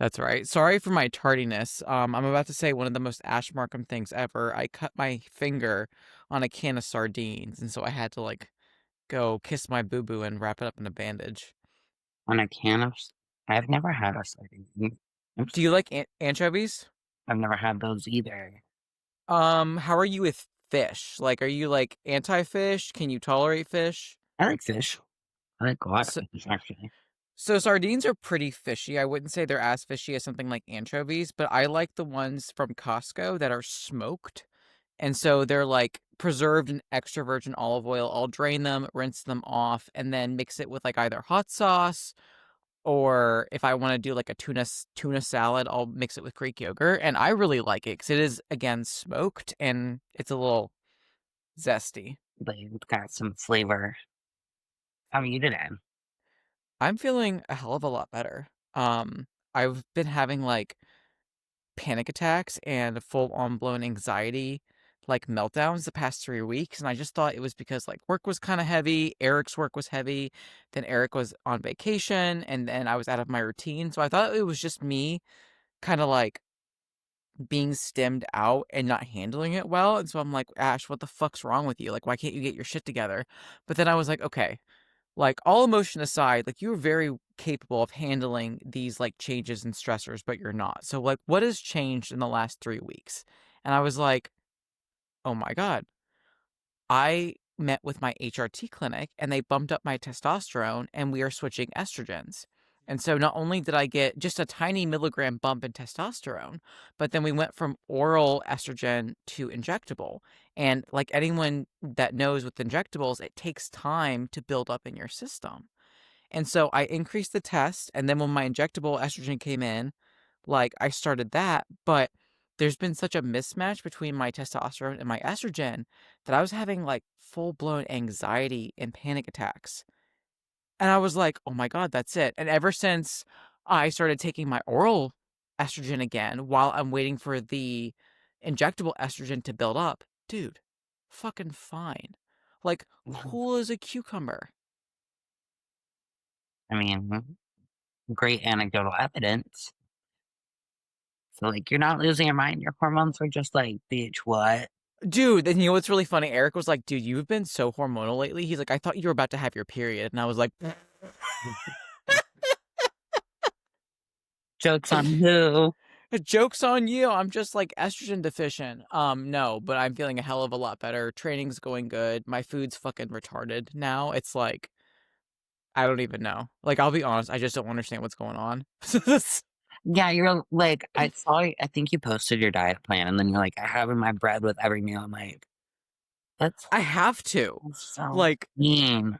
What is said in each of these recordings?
That's right. Sorry for my tardiness. I'm about to say one of the most Ash Markham things ever. I cut my finger on a can of sardines, and so I had to like go kiss my boo boo and wrap it up in a bandage. On a can of I've never had a sardine. Do you like anchovies? I've never had those either. How are you with fish? Like, are you like anti-fish? Can you tolerate fish? I like fish. I like a lot of So, fish, actually. so sardines are pretty fishy. I wouldn't say they're as fishy as something like anchovies, but I like the ones from Costco that are smoked. And so they're like preserved in extra virgin olive oil. I'll drain them, rinse them off, and then mix it with like either hot sauce or if I want to do like a tuna salad, I'll mix it with Greek yogurt. And I really like it because it is again smoked and it's a little zesty. They've got some flavor. How are you today? I'm feeling a hell of a lot better. I've been having like panic attacks and full on blown anxiety like meltdowns the past 3 weeks, and I just thought it was because like work was kind of heavy, Eric's work was heavy, then Eric was on vacation, and then I was out of my routine, so I thought it was just me kind of like being stemmed out and not handling it well. And so I'm like, Ash, what the fuck's wrong with you? Like, why can't you get your shit together? But then I was like, okay, like all emotion aside, like you're very capable of handling these like changes and stressors, but you're not. So like what has changed in the last 3 weeks? And I was like, oh my God, I met with my HRT clinic and they bumped up my testosterone and we are switching estrogens. And so not only did I get just a tiny milligram bump in testosterone, but then we went from oral estrogen to injectable. And like anyone that knows with injectables, it takes time to build up in your system. And so I increased the test, and then when my injectable estrogen came in, like I started that, but there's been such a mismatch between my testosterone and my estrogen that I was having like full-blown anxiety and panic attacks. And I was like, "Oh my God, that's it." And ever since I started taking my oral estrogen again while I'm waiting for the injectable estrogen to build up, dude, fucking fine. Like cool as a cucumber. I mean, great anecdotal evidence. So, like, you're not losing your mind. Your hormones are just like, bitch, what? Dude, and you know what's really funny? Eric was like, dude, you've been so hormonal lately. He's like, I thought you were about to have your period. And I was like, Joke's on who? joke's on you. I'm just like estrogen deficient. No, but I'm feeling a hell of a lot better. Training's going good. My food's fucking retarded now. It's like, I don't even know. Like, I'll be honest, I just don't understand what's going on. Yeah, you're like, I think you posted your diet plan and then you're like, I have my bread with every meal. I'm like, that's I have to. so Like, mean.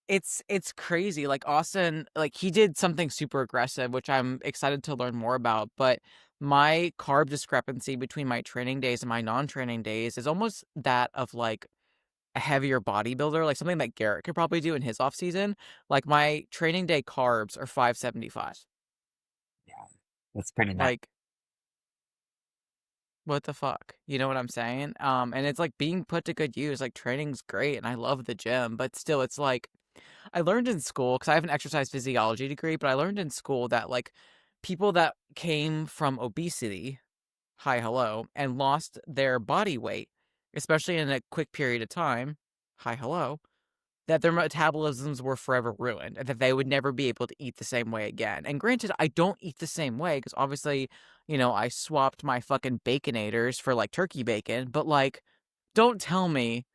it's crazy. Like Austin, like he did something super aggressive, which I'm excited to learn more about, but my carb discrepancy between my training days and my non-training days is almost that of like a heavier bodybuilder, like something that Garrett could probably do in his off season. Like my training day carbs are 575. Yeah, that's pretty nuts. Like what the fuck? You know what I'm saying? And it's like being put to good use. Like training's great and I love the gym, but still it's like I learned in school because I have an exercise physiology degree, but I learned in school that like people that came from obesity, hi hello, and lost their body weight, especially in a quick period of time, hi hello, that their metabolisms were forever ruined and that they would never be able to eat the same way again. And granted, I don't eat the same way because obviously, I swapped my fucking baconators for like turkey bacon, but like, don't tell me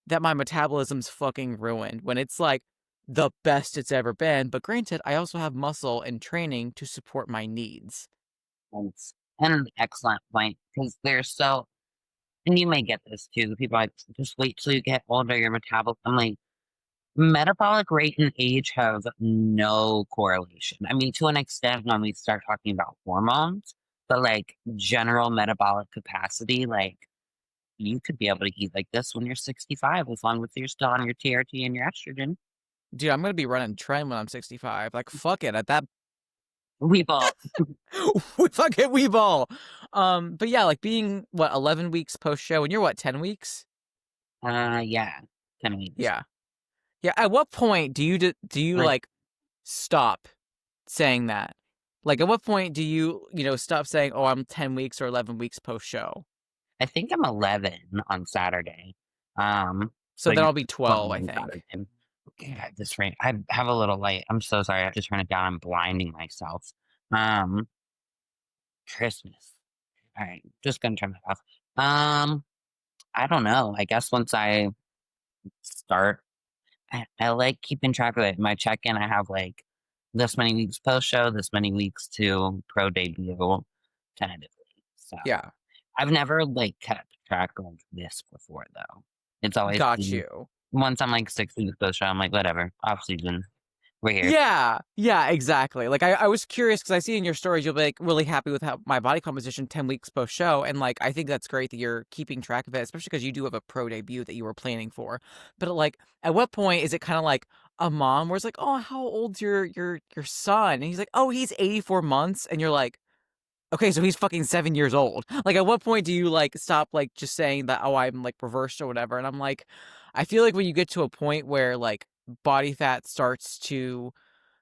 that my metabolism's fucking ruined when it's like the best it's ever been. But granted, I also have muscle and training to support my needs. It's an excellent point because they're so, and you may get this too. The people like, just wait till you get older, your metabolism. I'm like, metabolic rate and age have no correlation. I mean, to an extent, when we start talking about hormones, but like general metabolic capacity, like you could be able to eat like this when you're 65, as long as you're still on your TRT and your estrogen. Dude, I'm gonna be running trend when I'm 65. Like, fuck it. At that, We've all, fuck it, we ball. But yeah, like being what 11 weeks post show, and you're what 10 weeks? yeah, 10 weeks. Yeah, yeah. At what point do you Like, like stop saying that? Like, at what point do you, stop saying, "Oh, I'm 10 weeks or 11 weeks post-show?" I think I'm 11 on Saturday. So But then you're I'll be 12, I on think. Saturday. God, this rain. I have a little light. I'm so sorry. I have to turn it down. I'm blinding myself. Um, Christmas. All right, just gonna turn that off. Um, I don't know. I guess once I start, I like keeping track of it. My check-in, I have like this many weeks post show, this many weeks to pro debut, tentatively. So Yeah, I've never like kept track of this before though. It's always got been you. once I'm like 6 weeks post show, I'm like, whatever, off season. We're here. Yeah, yeah, exactly. Like, I was curious because I see in your stories you'll be, like, really happy with how my body composition 10 weeks post-show, and, like, I think that's great that you're keeping track of it, especially because you do have a pro debut that you were planning for. But, like, at what point is it kinda like a mom where it's like, "Oh, how old's your son?" And he's like, "Oh, he's 84 months," and you're like, "Okay, so he's fucking 7 years old." Like, at what point do you, like, stop, like, just saying that, "Oh, I'm, like, reversed," or whatever? And I'm like, I feel like when you get to a point where, like, body fat starts to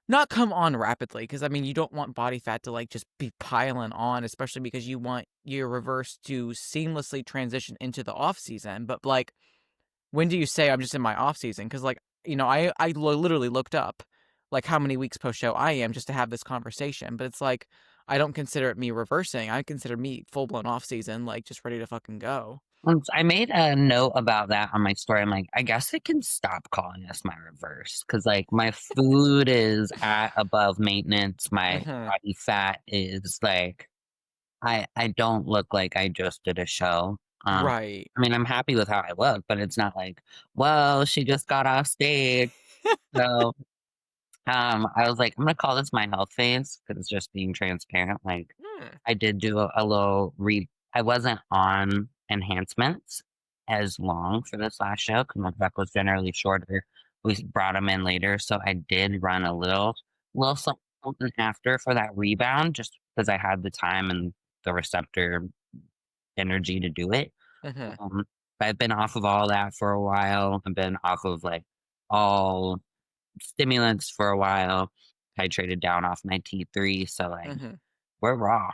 not come on rapidly, because I mean, you don't want body fat to, like, just be piling on, especially because you want your reverse to seamlessly transition into the off season, but, like, when do you say, "I'm just in my off season?" Because, like, literally looked up, like, how many weeks post-show I am just to have this conversation, but it's like, I don't consider it me reversing, I consider me full-blown off season, like, just ready to fucking go. Once I made a note about that on my story. I'm like, I guess I can stop calling this my reverse because like my food is at above maintenance. My Mhm. body fat is like I don't look like I just did a show. Right. I mean, I'm happy with how I look, but it's not like, well, she just got off stage. So I was like, I'm gonna call this my health phase because it's just being transparent. Like Hmm. I did do a little re I wasn't on enhancements as long for this last show because my prep was generally shorter. We brought them in later, so I did run a little something after for that rebound, just because I had the time and the receptor energy to do it. Mhm. Um, but I've been off of all that for a while. I've been off of like all stimulants for a while. Titrated down off my T3, so like Mhm. we're raw.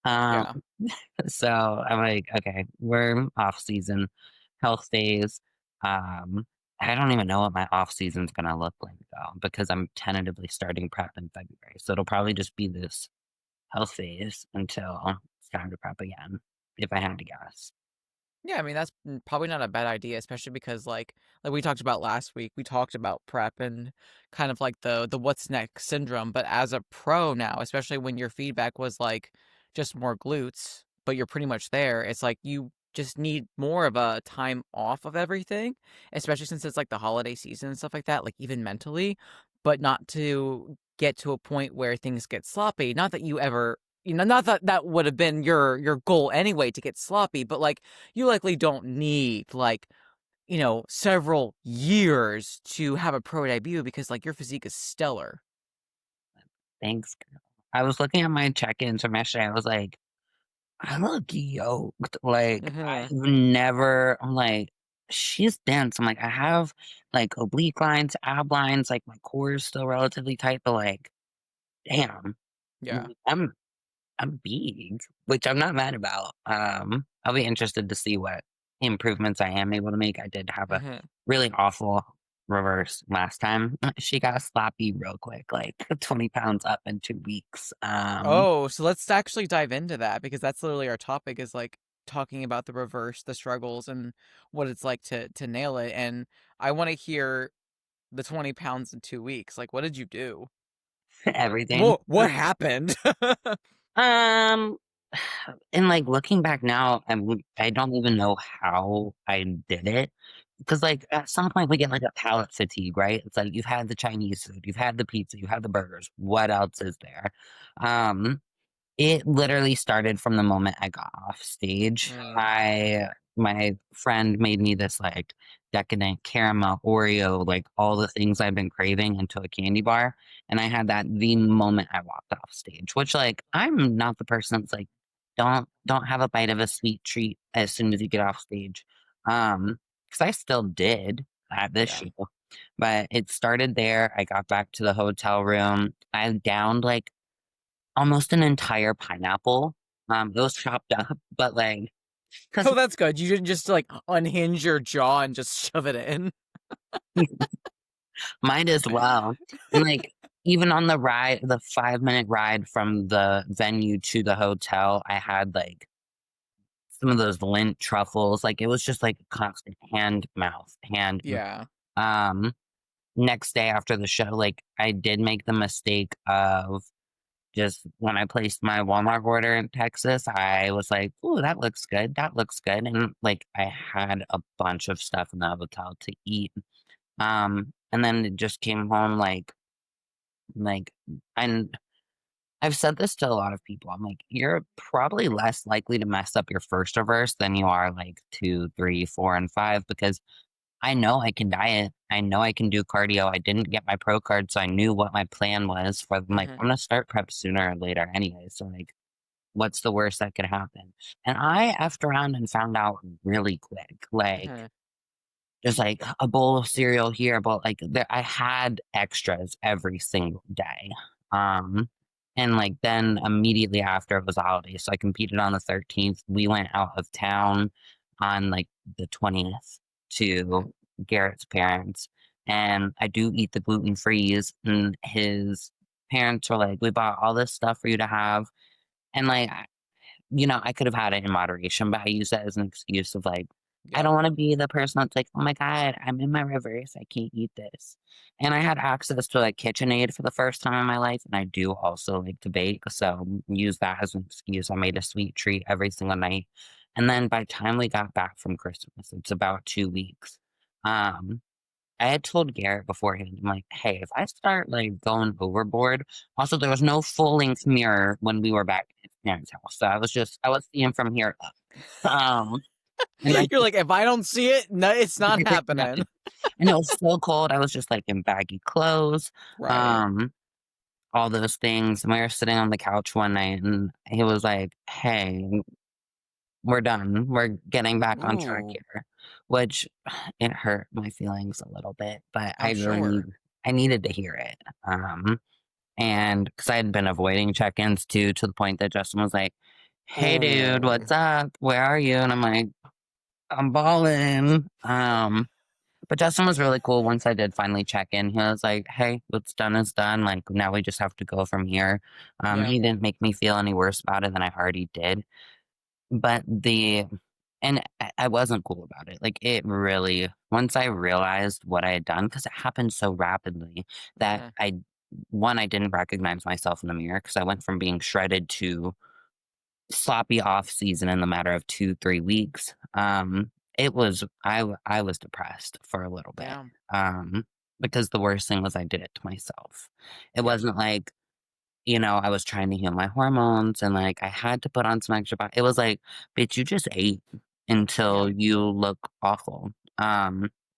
Um, Yeah. so I'm like, okay, we're off season, health phase. Um, I don't even know what my off season's gonna look like though, because I'm tentatively starting prep in February. So it'll probably just be this health phase until it's time to prep again, if I had to guess. Yeah, I mean, that's probably not a bad idea, especially because like we talked about last week, we talked about prep and kind of like the what's next syndrome. But as a pro now, especially when your feedback was like just more glutes, but you're pretty much there, it's like you just need more of a time off of everything, especially since it's like the holiday season and stuff like that, like even mentally, but not to get to a point where things get sloppy. Not that you ever, not that that would have been your goal anyway to get sloppy, but like you likely don't need like, several years to have a pro debut because like your physique is stellar. Thanks, girl. I was looking at my check-ins from yesterday. I was like, I look yoked. Like Mhm. I'm like, she's dense. I'm like, I have like oblique lines, ab lines, like my core is still relatively tight, but like, damn, Yeah. I'm I'm big, which I'm not mad about. I'll be interested to see what improvements I am able to make. I did have a Mhm. really awful reverse last time. She got sloppy real quick, like 20 pounds up in 2 weeks. Oh, so let's actually dive into that because that's literally our topic is like talking about the reverse, the struggles and what it's like to nail it. And I want to hear the 20 pounds in 2 weeks. Like what did you do? Everything. What happened? Um, and like looking back now, I don't even know how I did it. Because like at some point we get like a palate fatigue, right? It's like you've had the Chinese food, you've had the pizza, you've had the burgers. What else is there? Um, it literally started from the moment I got off stage. Mm, My friend made me this like decadent caramel Oreo, like all the things I've been craving into a candy bar. And I had that the moment I walked off stage, which like I'm not the person that's like, don't have a bite of a sweet treat as soon as you get off stage. Because I still did at this yeah. show. But it started there. I got back to the hotel room. I downed like almost an entire pineapple. It was chopped up, but like, because Oh, that's good. You didn't just, like, unhinge your jaw and just shove it in. might as well. And like, even on the ride, the 5-minute ride from the venue to the hotel, I had like some of those Lindt truffles. Like, it was just like constant hand mouth, hand. Yeah. Um, Next day after the show, like, I did make the mistake of just when I placed my Walmart order in Texas, I was like, "Ooh, that looks good. That looks good." And like, I had a bunch of stuff in the hotel to eat. And then it just came home like, and I've said this to a lot of people. I'm like, you're probably less likely to mess up your first reverse than you are like 2, 3, 4, and 5 because I know I can diet. I know I can do cardio. I didn't get my pro card, so I knew what my plan was for. I'm like, Mhm, I'm gonna start prep sooner or later anyway. So like, what's the worst that could happen? And I effed around and found out really quick. Like, mhm. just like a bowl of cereal here, but like there, I had extras every single day. Um, and like then immediately after it was a holiday, so I competed on the 13th. We went out of town on like the 20th to Garrett's parents, and I do eat the gluten freeze. And his parents were like, "We bought all this stuff for you to have," and like I could have had it in moderation, but I use that as an excuse of like, I Yep. don't want to be the person that's like, oh my God, I'm in my reverse. I can't eat this. And I had access to like KitchenAid for the first time in my life. And I do also like to bake. So use that as an excuse. I made a sweet treat every single night. And then by the time we got back from Christmas, it's about 2 weeks. Um, I had told Garrett beforehand, I'm like, hey, if I start like going overboard, also there was no full length mirror when we were back at his parents' house. So I was seeing from here up. And I You're like, "If I don't see it, no, it's not no, happening." and it was so cold. I was just like in baggy clothes, Right. um, all those things. And we were sitting on the couch one night and he was like, hey, we're done. We're getting back on track Ooh, here, which it hurt my feelings a little bit, but I'm sure. I needed to hear it. And because I had been avoiding check-ins too, to the point that Justin was like, "Hey, dude, Ooh. what's up? Where are you?" And I'm like, "I'm balling." But Justin was really cool. Once I did finally check in, he was like, "Hey, what's done is done. Like now we just have to go from here." Yeah. He didn't make me feel any worse about it than I already did. But I wasn't cool about it. Like, it really once I realized what I had done, because it happened so rapidly that Mhm. I didn't recognize myself in the mirror because I went from being shredded to sloppy off season in the matter of 2, 3 weeks. It was I was depressed for a little bit, Yeah. um, because the worst thing was I did it to myself. It Yep. wasn't like I was trying to heal my hormones and like I had to put on some extra it was like, bitch, you just ate Yeah. until you look awful.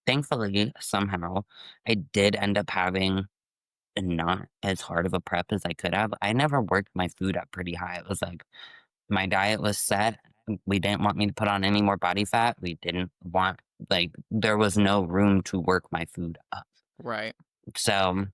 Thankfully, somehow I did end up having not as hard of a prep as I could have. I never worked my food up pretty high. It was like my diet was set. We didn't want me to put on any more body fat. We didn't want like there was no room to work my food up. Right. So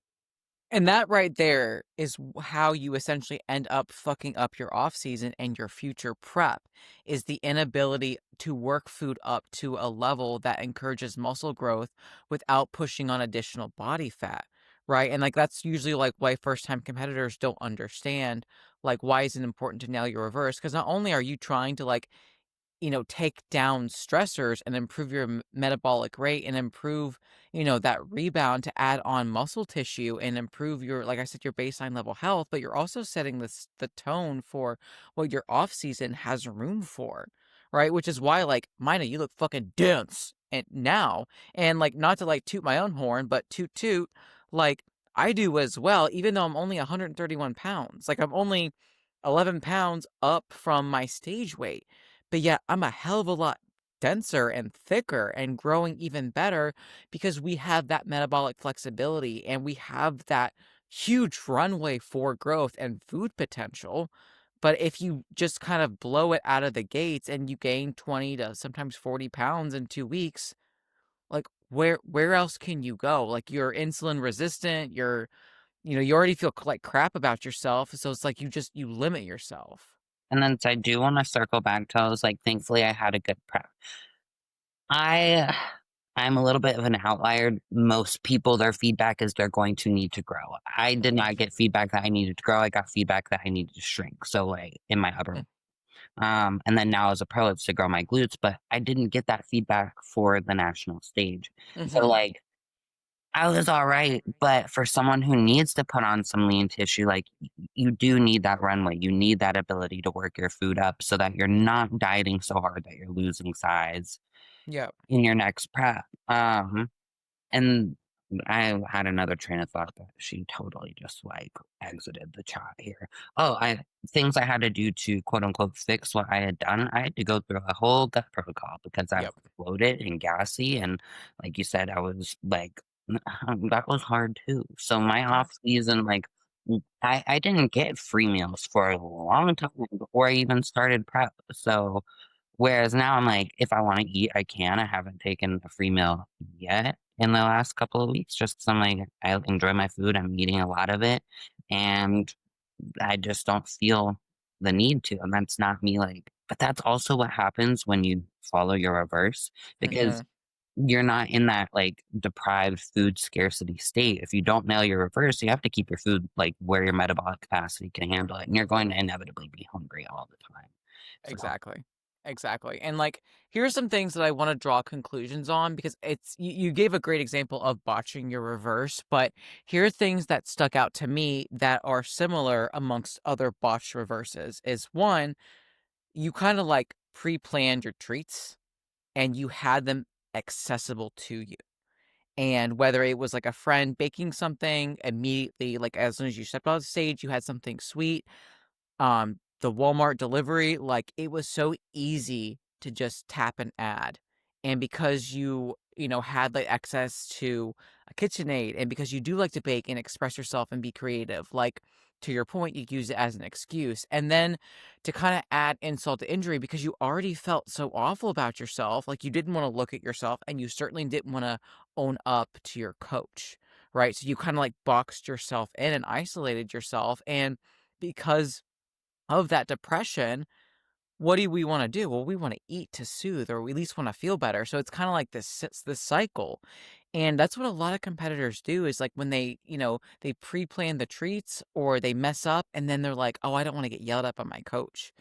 And that right there is how you essentially end up fucking up your off season and your future prep is the inability to work food up to a level that encourages muscle growth without pushing on additional body fat. Right. And like that's usually like why first time competitors don't understand like why is it important to nail your reverse? Because not only are you trying to like take down stressors and improve your metabolic rate and improve, that rebound to add on muscle tissue and improve your, like I said, your baseline level health, but you're also setting the tone for what your off season has room for, right? Which is why, like, Mina, you look fucking dense and now, and like, not to like toot my own horn, but toot toot, like I do as well, even though I'm only 131 pounds. Like I'm only 11 pounds up from my stage weight, but yet I'm a hell of a lot denser and thicker and growing even better because we have that metabolic flexibility and we have that huge runway for growth and food potential. But if you just kind of blow it out of the gates and you gain 20 to sometimes 40 pounds in 2 weeks, like where else can you go? Like you're insulin resistant, you already feel like crap about yourself, so it's like you limit yourself. And then so I do wanna circle back to I was like, thankfully, I had a good prep. I I'm a little bit of an outlier. Most people, their feedback is they're going to need to grow. I did not get feedback that I needed to grow. I got feedback that I needed to shrink. So like in my upper, and then now as a pro, it's to grow my glutes. But I didn't get that feedback for the national stage. So Mhm. like I was all right, but for someone who needs to put on some lean tissue, like you do need that runway. You need that ability to work your food up so that you're not dieting so hard that you're losing size Yep. in your next prep. And I had another train of thought that she totally just like exited the chat here. Oh, I things I had to do to quote unquote fix what I had done. I had to go through a whole gut protocol because I was Yep. bloated and gassy, and like you said, I was like that was hard too. So my Yeah. off season, like I didn't get free meals for a long time before I even started prep. So whereas now I'm like, if I wanna eat, I can. I haven't taken a free meal yet in the last couple of weeks just 'cause I'm like, I enjoy my food, I'm eating a lot of it, and I just don't feel the need to, and that's not me, like but that's also what happens when you follow your reverse because Mhm. you're not in that, like, deprived food scarcity state. If you don't nail your reverse, you have to keep your food, like, where your metabolic capacity can handle it, and you're going to inevitably be hungry all the time. So Exactly. Exactly. And like, here's some things that I want to draw conclusions on because you gave a great example of botching your reverse, but here are things that stuck out to me that are similar amongst other botched reverses. Is one, you kind of like pre-planned your treats and you had them accessible to you. And whether it was like a friend baking something immediately, like as soon as you stepped off the stage, you had something sweet, the Walmart delivery, like, it was so easy to just tap an ad, and because you had, like, access to a KitchenAid, and because you do like to bake and express yourself and be creative, like, to your point, you use it as an excuse, and then to kinda add insult to injury because you already felt so awful about yourself, like, you didn't wanna look at yourself, and you certainly didn't wanna own up to your coach, right? So you kinda, like, boxed yourself in and isolated yourself, and because of that depression, what do we wanna do? Well, we wanna eat to soothe or we at least wanna feel better, so it's kinda like this cycle, and that's what a lot of competitors do is, like, when they pre-plan the treats or they mess up and then they're like, "Oh, I don't wanna get yelled at by my coach.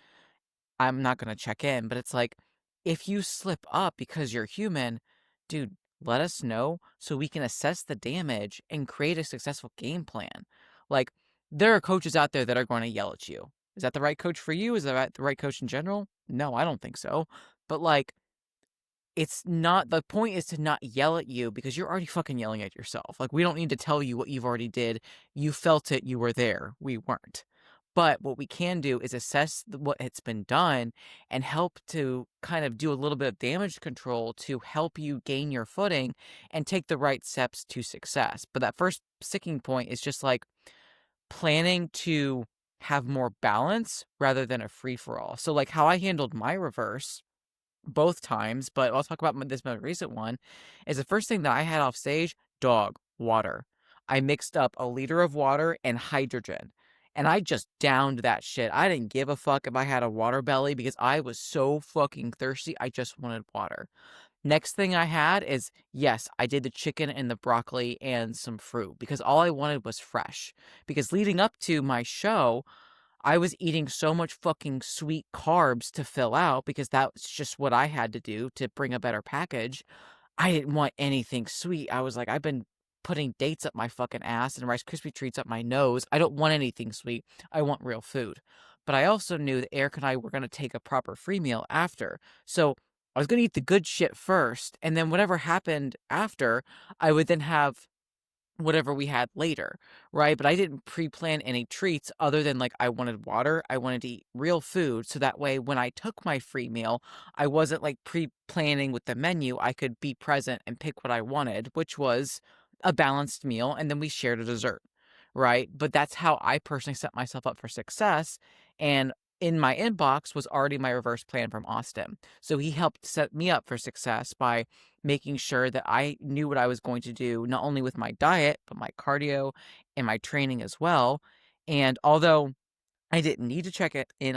I'm not gonna check in," but it's like, if you slip up because you're human, dude, let us know so we can assess the damage and create a successful game plan. Like, there are coaches out there that are gonna yell at you. Is that the right coach for you? Is that the right coach in general? No, I don't think so. But, like, it's not the point is to not yell at you because you're already fucking yelling at yourself. Like, we don't need to tell you what you've already did. You felt it, you were there, we weren't. But what we can do is assess what has been done and help to kind of do a little bit of damage control to help you gain your footing and take the right steps to success. But that first sticking point is just like planning to have more balance rather than a free for all. So, like how I handled my reverse both times, but I'll talk about this most recent one, is the first thing that I had off stage, dog, water. I mixed up a liter of water and hydrogen, and I just downed that shit. I didn't give a fuck if I had a water belly because I was so fucking thirsty, I just wanted water. Next thing I had is, yes, I did the chicken and the broccoli and some fruit because all I wanted was fresh. Because leading up to my show, I was eating so much fucking sweet carbs to fill out because that's just what I had to do to bring a better package. I didn't want anything sweet. I was like, I've been putting dates up my fucking ass and Rice Krispie treats up my nose. I don't want anything sweet. I want real food. But I also knew that Eric and I were going to take a proper free meal after. So I was going to eat the good shit first. And then whatever happened after, I would then have whatever we had later, right? But I didn't pre-plan any treats other than like I wanted water, I wanted to eat real food so that way when I took my free meal, I wasn't like pre-planning with the menu. I could be present and pick what I wanted, which was a balanced meal and then we shared a dessert, right? But that's how I personally set myself up for success and in my inbox was already my reverse plan from Austin. So he helped set me up for success by making sure that I knew what I was going to do, not only with my diet, but my cardio and my training as well. And although I didn't need to check it in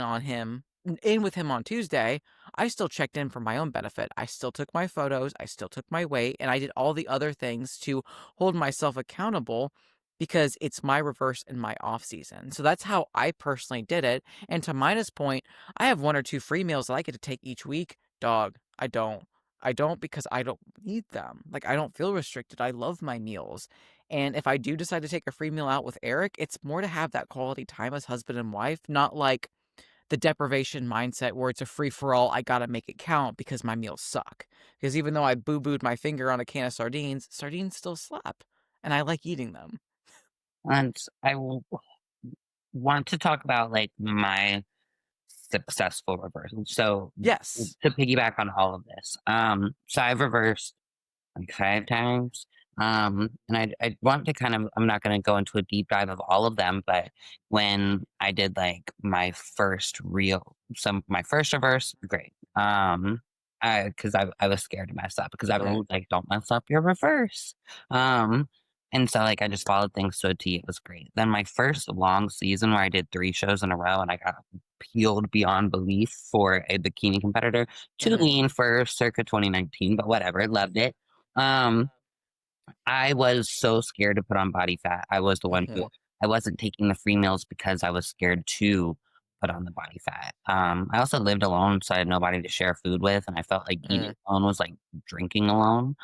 with him on Tuesday, I still checked in for my own benefit. I still took my photos, I still took my weight, and I did all the other things to hold myself accountable because it's my reverse and my off season. So that's how I personally did it. And to Mina's point, I have 1 or 2 free meals that I get to take each week. Dog, I don't. I don't because I don't need them. Like, I don't feel restricted. I love my meals. And if I do decide to take a free meal out with Eric, it's more to have that quality time as husband and wife, not like the deprivation mindset where it's a free for all. I gotta make it count because my meals suck. Because even though I boo booed my finger on a can of sardines, sardines still slap. And I like eating them. And want to talk about like my successful reversal. So Yes. to piggyback on all of this, so I've reversed like 5 times. And I want to kind of I'm not gonna go into a deep dive of all of them, but when I did like my first reverse, great. I was scared to mess up because everyone Mhm. was like, "Don't mess up your reverse." Um, and so like I just followed things to a T. It was great. Then my first long season where I did 3 shows in a row and I got peeled beyond belief for a bikini competitor. Too Mhm. lean for circa 2019, but whatever, loved it. Um, I was so scared to put on body fat. I was the one who Mhm. I wasn't taking the free meals because I was scared to put on the body fat. I also lived alone, so I had nobody to share food with, and I felt like eating Mhm. alone was like drinking alone.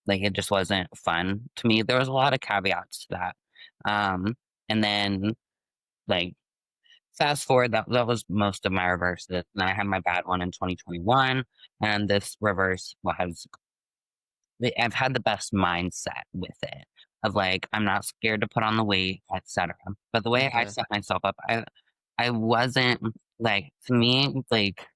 Like it just wasn't fun to me. There was a lot of caveats to that. Um, and then like fast forward, that was most of my reverses. And I had my bad one in 2021, and this reverse was I've had the best mindset with it of like, I'm not scared to put on the weight, etc. But the way I Mhm. set myself up, I wasn't like to me, like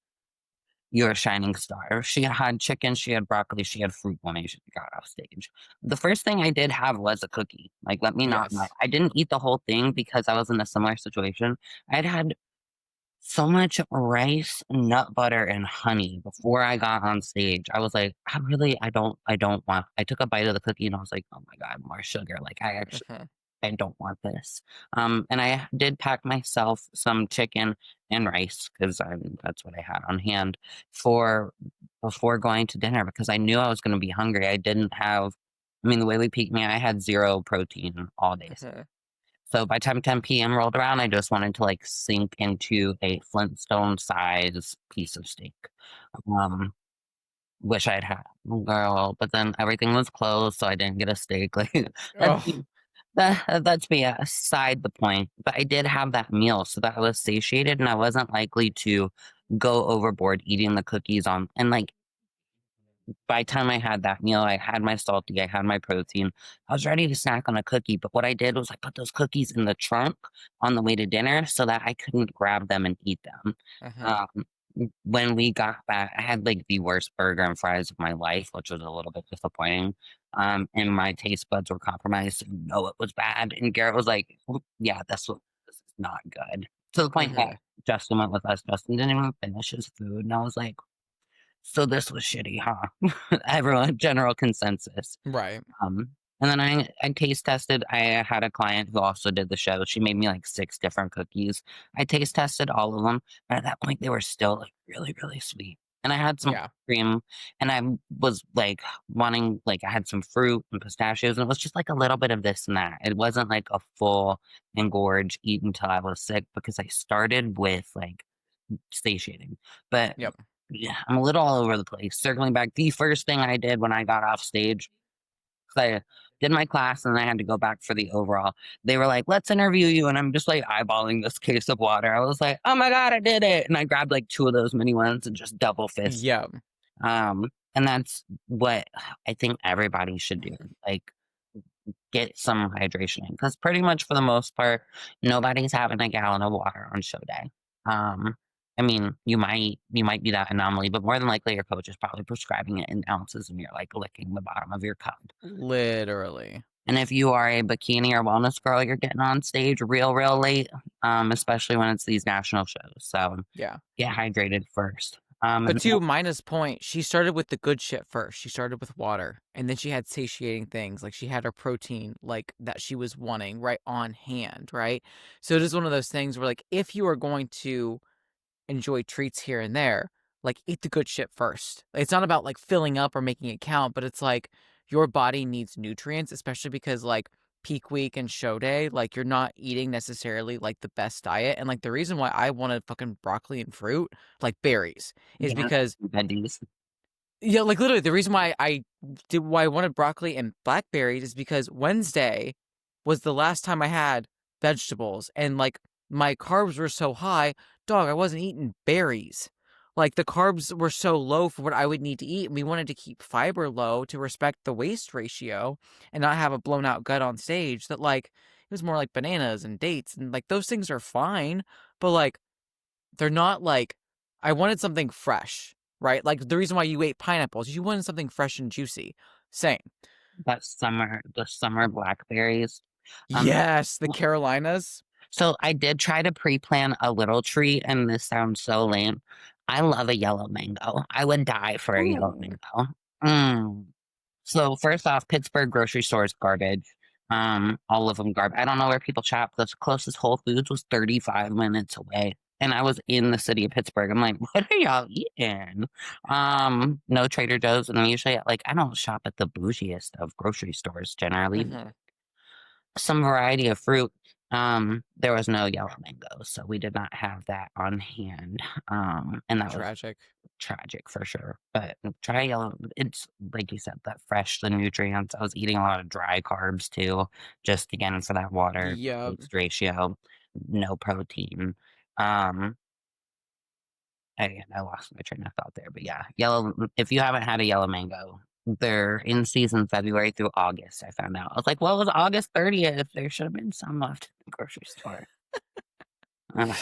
you're a shining star. She had chicken, she had broccoli, she had fruit when I got off stage. The first thing I did have was a cookie. Like, let me not lie. Yes. I didn't eat the whole thing because I was in a similar situation. I'd had so much rice, nut butter, and honey before I got on stage. I was like, I don't want I took a bite of the cookie and I was like, "Oh my god, more sugar." Like, Mhm. I don't want this. And I did pack myself some chicken and rice because that's what I had on hand for before going to dinner because I knew I was gonna be hungry. I mean, the way we peaked me, I had 0 protein all day. Mhm. So by time 10 PM rolled around, I just wanted to, like, sink into a Flintstone size piece of steak. Um, wish I'd had girl, but then everything was closed, so I didn't get a steak, like, that's Oh. that's me aside the point, but I did have that meal so that I was satiated and I wasn't likely to go overboard eating the cookies on and, like, by the time I had that meal, I had my salty, I had my protein. I was ready to snack on a cookie, but what I did was I put those cookies in the trunk on the way to dinner so that I couldn't grab them and eat them. Mhm. Um, when we got back, I had like the worst burger and fries of my life, which was a little bit disappointing. And my taste buds were compromised. No, it was bad. And Garrett was like, "Yeah, this is not good." To the point that Mhm. Justin went with us. Justin didn't even finish his food, and I was like, "So this was shitty, huh?" Everyone general consensus. Right. Um, and then I taste tested. I had a client who also did the show. She made me like 6 different cookies. I taste tested all of them, but at that point, they were still, like, really, really sweet. And I had some Yeah. cream, and I was, like, wanting like, I had some fruit and pistachios, and it was just, like, a little bit of this and that. It wasn't, like, a full engorge, eat until I was sick because I started with, like, satiating. But Yep. yeah, I'm a little all over the place. Circling back, the first thing I did when I got off stage, 'cause I did my class and then I had to go back for the overall. They were like, "Let's interview you," and I'm just like eyeballing this case of water. I was like, "Oh my god, I did it!" And I grabbed like 2 of those mini ones and just double fist. Yep. And that's what I think everybody should do. Like, get some hydration in because pretty much for the most part, nobody's having a gallon of water on show day. Um, I mean, you might be that anomaly, but more than likely your coach is probably prescribing it in ounces and you're like licking the bottom of your cup. Literally. And if you are a bikini or wellness girl, you're getting on stage real, real late, especially when it's these national shows. So Yeah. get hydrated first. But And to Mina's point, she started with the good shit first. She started with water, and then she had satiating things, like, she had her protein, like, that she was wanting right on hand, right? So it is one of those things where, like, if you are going to enjoy treats here and there, like, eat the good shit first. It's not about, like, filling up or making it count, but it's like your body needs nutrients, especially because, like, peak week and show day, like, you're not eating necessarily, like, the best diet, and, like, the reason why I wanted fucking broccoli and fruit, like berries, is yeah, because veggies. yeah, like, literally, the reason why I wanted broccoli and blackberries is because Wednesday was the last time I had vegetables, and, like, my carbs were so high, dog, I wasn't eating berries. Like, the carbs were so low for what I would need to eat, and we wanted to keep fiber low to respect the waist ratio and not have a blown out gut on stage that, like, it was more like bananas and dates, and, like, those things are fine, but, like, they're not like I wanted something fresh, right? Like, the reason why you ate pineapples, you wanted something fresh and juicy. Same. The summer blackberries. Um, Yes, the Carolinas. so I did try to pre-plan a little treat, and this sounds so lame. I love a yellow mango. I would die for a yellow Ooh. mango. Mm. So first off, Pittsburgh grocery store is garbage. All of them garbage. I don't know where people shop. The closest Whole Foods was 35 minutes away. And I was in the city of Pittsburgh. I'm like, what are y'all eating? No Trader Joe's. And I'm usually like, I don't shop at the bougiest of grocery stores generally. Mhm. Some variety of fruit. There was no yellow mango, so we did not have that on hand. And that was Tragic. tragic for sure. But try yellow. It's like you said, that fresh, the nutrients. I was eating a lot of dry carbs too, just again for that water Yep. waste ratio. No protein. Um, I lost my train of thought there, but yeah, yellow. If you haven't had a yellow mango, they're in season February through August. I found out. I was like, well, it was August 30th. There should have been some left in the grocery store. Uh,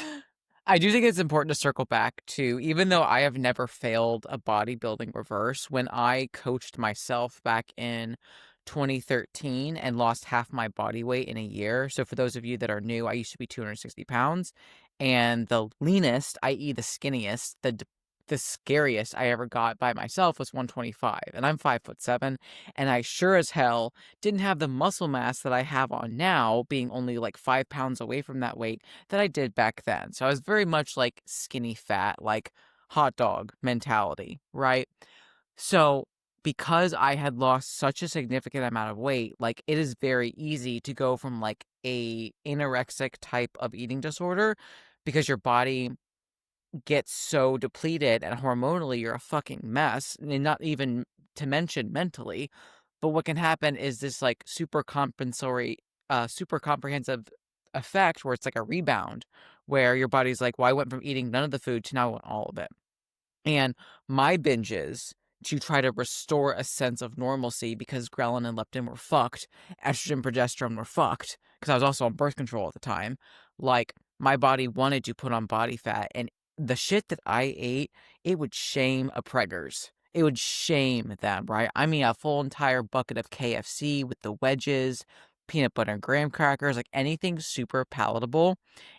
I do think it's important to circle back to, even though I have never failed a bodybuilding reverse, when I coached myself back in 2013 and lost half my body weight in a year. So, for those of you that are new, I used to be 260 pounds, and the leanest, i.e., the skinniest, the scariest I ever got by myself was 125, and I'm 5'7", and I sure as hell didn't have the muscle mass that I have on now, being only like 5 pounds away from that weight that I did back then. So I was very much like skinny fat, like hot dog mentality, right? So because I had lost such a significant amount of weight, like it is very easy to go from like a anorexic type of eating disorder because your body gets so depleted and hormonally you're a fucking mess, and not even to mention mentally. But what can happen is this like super comprehensive effect where it's like a rebound, where your body's like, well, I went from eating none of the food to now I want all of it. And my binges to try to restore a sense of normalcy, because ghrelin and leptin were fucked, estrogen, progesterone were fucked, because I was also on birth control at the time. Like, my body wanted to put on body fat, and the shit that I ate, it would shame a preggers. It would shame them, right? I mean, a full entire bucket of KFC with the wedges, peanut butter and graham crackers, like anything super palatable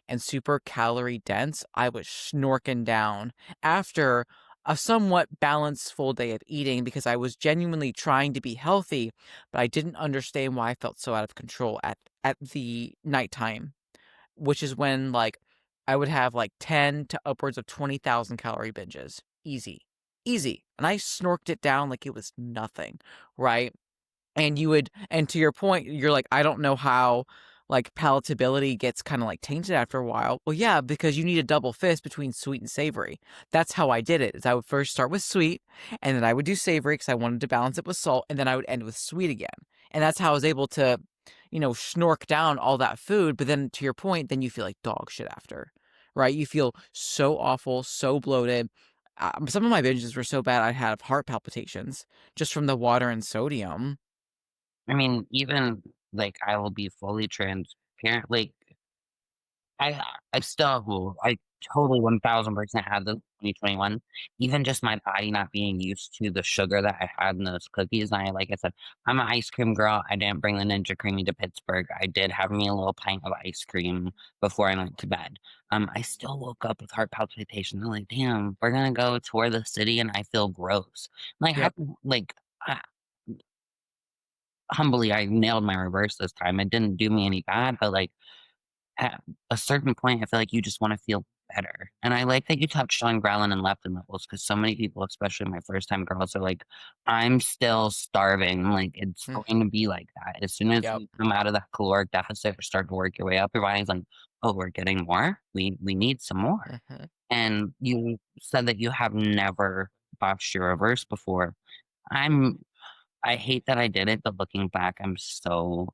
and super calorie dense, I was snorking down after a somewhat balanced full day of eating, because I was genuinely trying to be healthy, but I didn't understand why I felt so out of control at the nighttime, which is when like I would have like 10 to upwards of 20,000 calorie binges. Easy. Easy. And I snorked it down like it was nothing, right? And to your point, you're like, I don't know how like palatability gets kind of like tainted after a while. Well, yeah, because you need a double fist between sweet and savory. That's how I did it. Is I would first start with sweet, and then I would do savory because I wanted to balance it with salt, and then I would end with sweet again. And that's how I was able to, snork down all that food. But then to your point, then you feel like dog shit after, right? You feel so awful, so bloated. Some of my binges were so bad I had heart palpitations just from the water and sodium. I mean, even like I will be fully transparent. Like I still totally 1000% had the 2021. Even just my body not being used to the sugar that I had in those cookies, and like I said, I'm an ice cream girl. I didn't bring the Ninja Creami to Pittsburgh. I did have me a little pint of ice cream before I went to bed. I still woke up with heart palpitations. I'm like, "Damn, we're gonna go tour the city and I feel gross." Like, how Yep. like, uh, humbly, I nailed my reverse this time. It didn't do me any bad, but, like, at a certain point, I feel like you just wanna feel better, and I like that you touched on ghrelin and leptin levels because so many people, especially my first-time girls, are like, "I'm still starving," like, it's Mm, going to be like that. As soon as yep. you come out of that caloric deficit or start to work your way up, your body's like, "Oh, we're getting more? We need some more." Mhm. And you said that you have never botched your reverse before. I'm I hate that I did it, but looking back, I'm so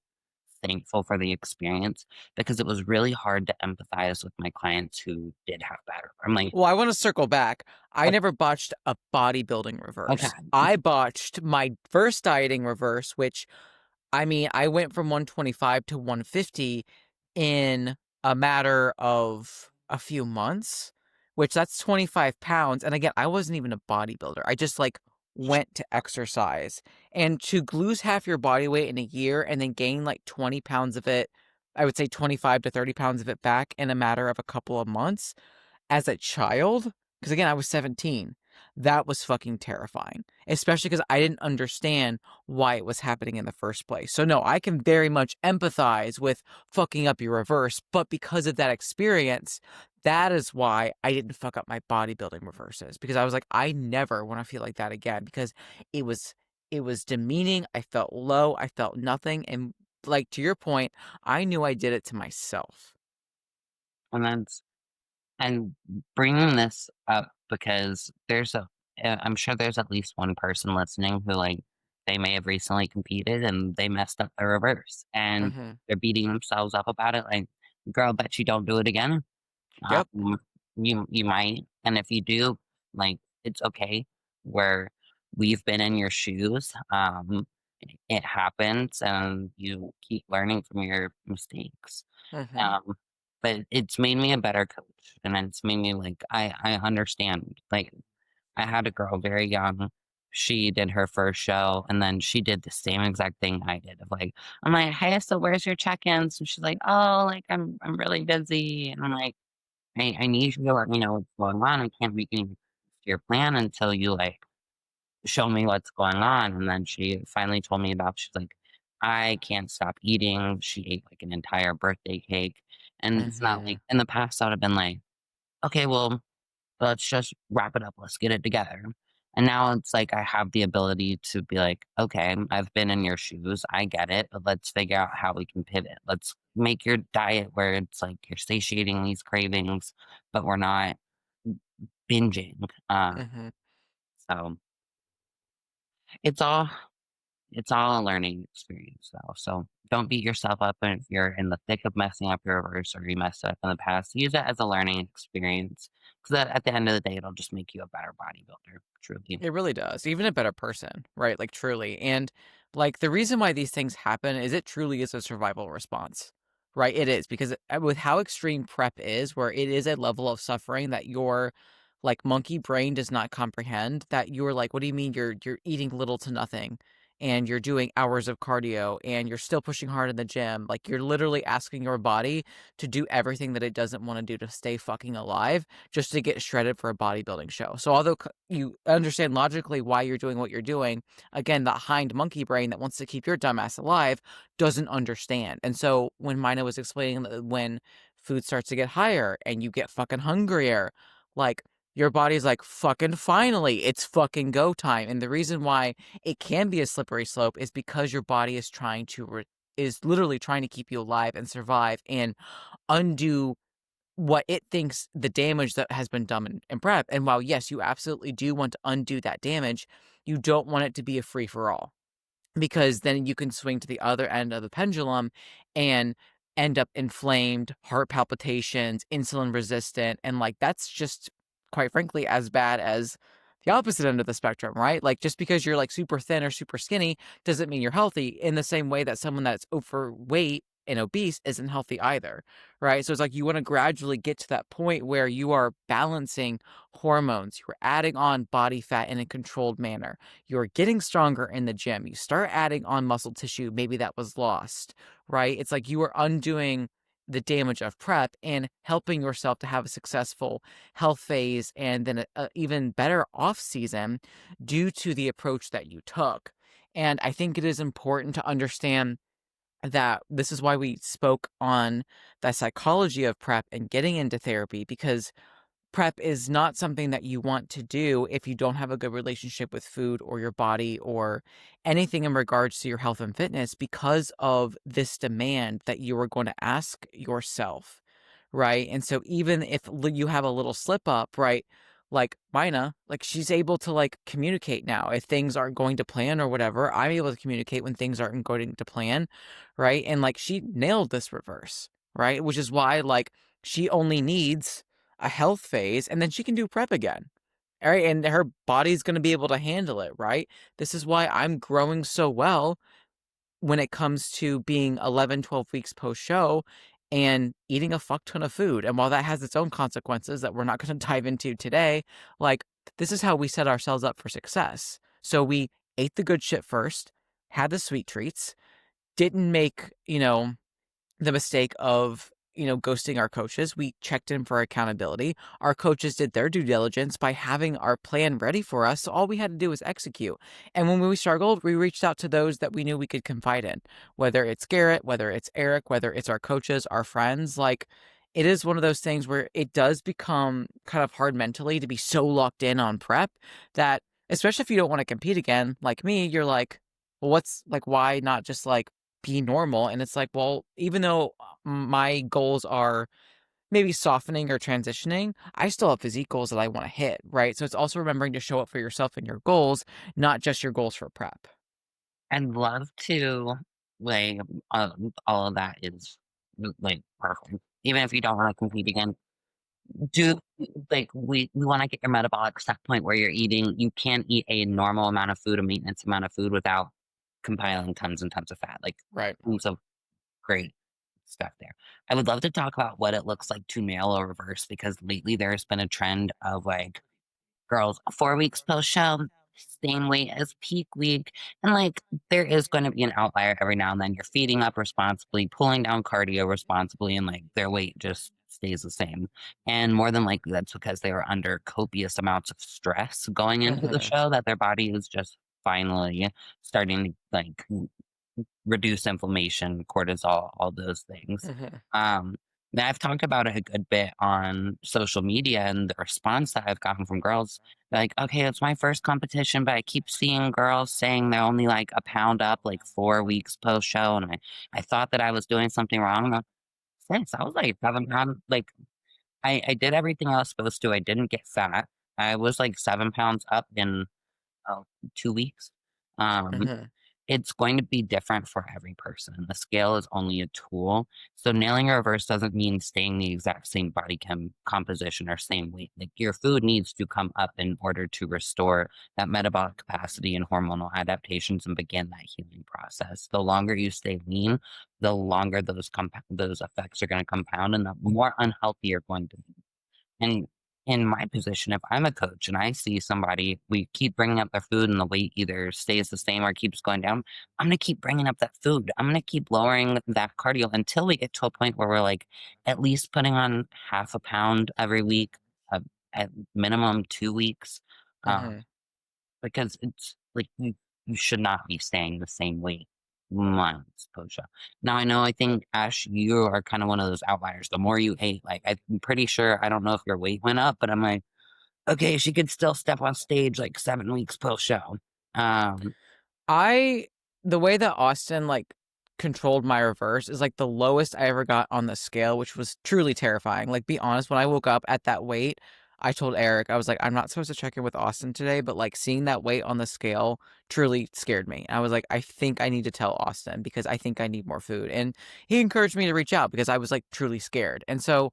thankful for the experience because it was really hard to empathize with my clients who did have bad I'm like, Well, I wanna circle back. I "Ok never botched a bodybuilding okay, reverse. I botched my first dieting reverse, which I mean, I went from 125 to 150 in a matter of a few months, which that's 25 pounds. And again, I wasn't even a bodybuilder. I just like went to exercise. And to lose half your body weight in a year and then gain like 20 pounds of it, I would say 25 to 30 pounds of it back in a matter of a couple of months as a child, because again, I was 17, that was fucking terrifying, especially because I didn't understand why it was happening in the first place. So, no, I can very much empathize with fucking up your reverse, but because of that experience, that is why I didn't fuck up my bodybuilding reverses because I was like, I never want to feel like that again because it was it was demeaning. I felt low. I felt nothing. And like to your point, I knew I did it to myself. and that's and bringing this up because I'm sure there's at least one person listening who, like, they may have recently competed and they messed up their reverse, and Hmm. they're beating themselves up about it, like, "Girl, bet you don't do it again." Yep. Um, you might, and if you do, like, it's okay, where we've been in your shoes, it happens, and you keep learning from your mistakes. Hmm. Um, but it's made me a better coach, and it's made me, like, I understand, like, I had a girl very young, she did her first show, and then she did the same exact thing I did of, like I'm like, "Hey, so where's your check-ins?" And she's like, "Oh, like, I'm really busy." And I'm like, I need you to let me know what's going on. I can't make any your plan until you, like, show me what's going on." And then she finally told me about she's like, "I can't stop eating." She ate, like, an entire birthday cake, and it's not like Mhm. in the past, I would've been like, "Okay, well, let's just wrap it up. Let's get it together." And now it's like I have the ability to be like, "Okay, I've been in your shoes. I get it, but let's figure out how we can pivot. Let's make your diet where it's like you're satiating these cravings, but we're not binging." Mhm. So it's all it's all a learning experience though. So don't beat yourself up if you're in the thick of messing up your reverse or you messed it up in the past. Use it as a learning experience because at the end of the day, it'll just make you a better bodybuilder, truly. It really does. Even a better person, right? Like truly. And like the reason why these things happen is it truly is a survival response. Right? It is because with how extreme prep is, where it is a level of suffering that your like monkey brain does not comprehend, that you're like, what do you mean you're eating little to nothing and you're doing hours of cardio and you're still pushing hard in the gym? Like you're literally asking your body to do everything that it doesn't want to do to stay fucking alive just to get shredded for a bodybuilding show. So although you understand logically why you're doing what you're doing, again, that hind monkey brain that wants to keep your dumbass alive doesn't understand. And so when Mina was explaining that when food starts to get higher and you get fucking hungrier, like your body's like, fucking finally, it's fucking go time. And the reason why it can be a slippery slope is because your body is trying to is literally trying to keep you alive and survive and undo what it thinks the damage that has been done in prep. And while, yes, you absolutely do want to undo that damage, you don't want it to be a free for all because then you can swing to the other end of the pendulum and end up inflamed, heart palpitations, insulin resistant. And like, that's just quite frankly as bad as the opposite end of the spectrum, right? Like, just because you're like super thin or super skinny doesn't mean you're healthy in the same way that someone that's overweight and obese isn't healthy either, right? So it's like you want to gradually get to that point where you are balancing hormones, you're adding on body fat in a controlled manner, you're getting stronger in the gym, you start adding on muscle tissue, maybe that was lost, right? It's like you are undoing the damage of prep and helping yourself to have a successful health phase and then a even better off season due to the approach that you took. And I think it is important to understand that this is why we spoke on the psychology of prep and getting into therapy, because prep is not something that you want to do if you don't have a good relationship with food or your body or anything in regards to your health and fitness, because of this demand that you are going to ask yourself, right? And so even if you have a little slip up, right? Like Mina, like she's able to like communicate now. If things aren't going to plan or whatever, I'm able to communicate when things aren't going to plan, right? And like she nailed this reverse, right? Which is why like she only needs a health phase and then she can do prep again. All right. And her body's going to be able to handle it, right? This is why I'm growing so well when it comes to being 11, 12 weeks post show and eating a fuck ton of food. And while that has its own consequences that we're not going to dive into today, like this is how we set ourselves up for success. So we ate the good shit first, had the sweet treats, didn't make, the mistake of, ghosting our coaches. We checked in for accountability. Our coaches did their due diligence by having our plan ready for us. So all we had to do was execute. And when we struggled, we reached out to those that we knew we could confide in, whether it's Garrett, whether it's Eric, whether it's our coaches, our friends. Like, it is one of those things where it does become kind of hard mentally to be so locked in on prep that, especially if you don't want to compete again, like me, you're like, well, what's like, why not just like be normal? And it's like, well, even though my goals are maybe softening or transitioning, I still have physique goals that I want to hit, right? So it's also remembering to show up for yourself and your goals, not just your goals for prep. I'd love to, like, all of that is, like, perfect. Even if you don't wanna compete again, do like, we wanna get your metabolic set point where you can eat a normal amount of food, a maintenance amount of food without compiling tons and tons of fat, like, Right. tons of great stuff there. I would love to talk about what it looks like to nail a reverse because lately there's been a trend of, like, girls 4 weeks post-show, same weight as peak week, and, like, there is gonna be an outlier every now and then. You're feeding up responsibly, pulling down cardio responsibly, and, like, their weight just stays the same, and more than likely, that's because they were under copious amounts of stress going into the Mhm. show that their body is just finally starting to, like, reduce inflammation, cortisol, all those things. Mhm. Um, now I've talked about it a good bit on social media and the response that I've gotten from girls. Like, okay, it's my first competition, but I keep seeing girls saying they're only like a pound up, like 4 weeks post show. And I thought that I was doing something wrong. I'm like, Sis, I was like 7 pounds. Like, I did everything I was supposed to. I didn't get fat. I was like 7 pounds up in oh, 2 weeks. Um, Mhm. it's going to be different for every person. The scale is only a tool. So nailing a reverse doesn't mean staying the exact same body composition or same weight. Like your food needs to come up in order to restore that metabolic capacity and hormonal adaptations and begin that healing process. The longer you stay lean, the longer those effects are going to compound and the more unhealthy you're going to be. And in my position, if I'm a coach and I see somebody, we keep bringing up their food and the weight either stays the same or keeps going down, I'm going to keep bringing up that food. I'm going to keep lowering that cardio until we get to a point where we're like at least putting on half a pound every week, uh, at minimum 2 weeks. Um, Mhm. because it's like you should not be staying the same weight months post-show. Now I know I think, Ash, you are kind of one of those outliers. The more you ate, like, I'm pretty sure I don't know if your weight went up, but I'm like, "Okay, she could still step on stage, like, 7 weeks post-show." Um, I the way that Austin, like, controlled my reverse is, like, the lowest I ever got on the scale, which was truly terrifying. Like, be honest, when I woke up at that weight, I told Eric, I was like, "I'm not supposed to check in with Austin today," but, like, seeing that weight on the scale truly scared me. I was like, "I think I need to tell Austin because I think I need more food," and he encouraged me to reach out because I was, like, truly scared, and so,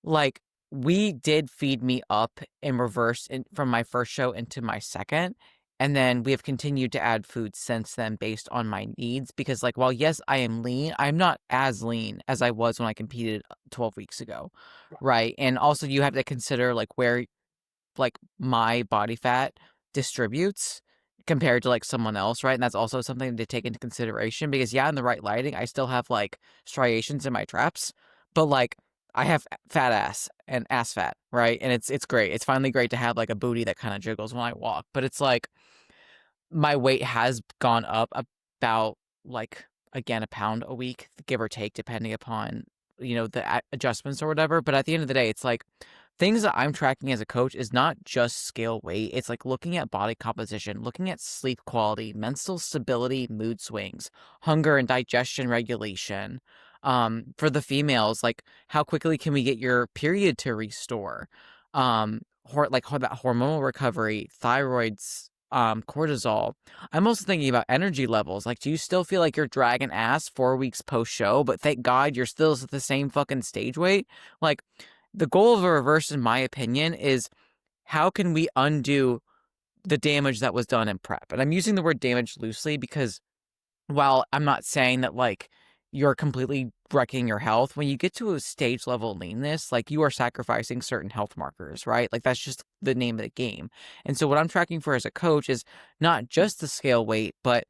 like, we did feed me up in reverse from my first show into my second, And then we have continued to add food since then based on my needs because, like, while yes, I am lean, I'm not as lean as I was when I competed 12 weeks ago, right? And also you have to consider like where like my body fat distributes compared to like someone else, right? And that's also something to take into consideration because yeah, in the right lighting, I still have like striations in my traps, but like I have fat ass and ass fat, right? And it's great. It's finally great to have like a booty that kind of jiggles when I walk, but it's like my weight has gone up about, like, again, a pound a week, give or take, depending upon, the adjustments or whatever, but at the end of the day, it's like, things that I'm tracking as a coach is not just scale weight, it's, like, looking at body composition, looking at sleep quality, mental stability, mood swings, hunger and digestion regulation. For the females, like, how quickly can we get your period to restore? That hormonal recovery, thyroids, cortisol. I'm also thinking about energy levels. Like, do you still feel like you're dragging ass 4 weeks post show, but thank God you're still at the same fucking stage weight? Like, the goal of a reverse, in my opinion, is how can we undo the damage that was done in prep? And I'm using the word damage loosely because while I'm not saying that, like, you're completely wrecking your health, when you get to a stage level leanness, like, you are sacrificing certain health markers, right? Like, that's just the name of the game. And so what I'm tracking for as a coach is not just the scale weight, but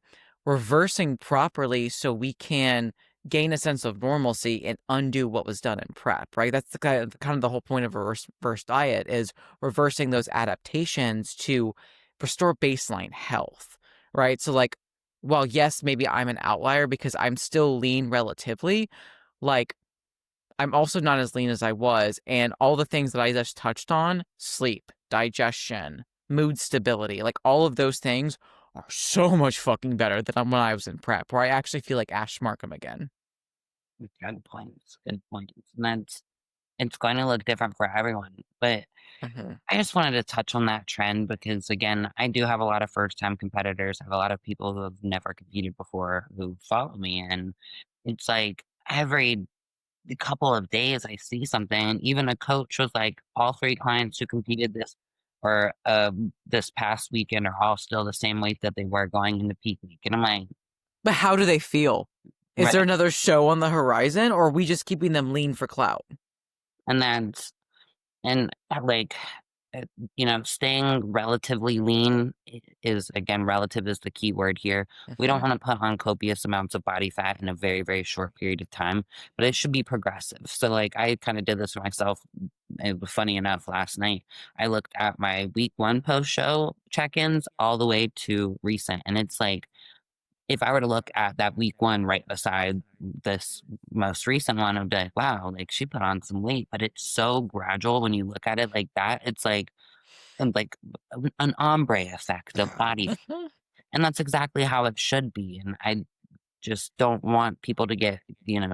reversing properly so we can gain a sense of normalcy and undo what was done in prep, right? That's the kind of the whole point of a reverse diet is reversing those adaptations to restore baseline health, right? So, like, well, yes, maybe I'm an outlier because I'm still lean relatively, like, I'm also not as lean as I was, and all the things that I just touched on, sleep, digestion, mood stability, like, all of those things are so much fucking better than when I was in prep, where I actually feel like Ash Markham again. Good points, good points, and it's going to look different for everyone, but Mhm. I just wanted to touch on that trend because, again, I do have a lot of first-time competitors. I have a lot of people who have never competed before who follow me, and it's like every couple of days I see something, and even a coach was like, "All 3 clients who competed this past weekend are all still the same weight that they were going into peak week," and I'm like, But how do they feel? Is there "Right." another show on the horizon, or are we just keeping them lean for clout? And that's and, like, uh, staying relatively lean is again, relative is the key word here. We don't Mhm. wanna put on copious amounts of body fat in a very, very short period of time, but it should be progressive. So, like, I kinda did this for myself. It was funny enough, last night, I looked at my week 1 post-show check-ins all the way to recent, and it's like, if I were to look at that week 1 right beside this most recent one, I'd be like, "Wow, like, she put on some weight," but it's so gradual when you look at it like that, it's like an ombre effect of body f and that's exactly how it should be, and I just don't want people to get,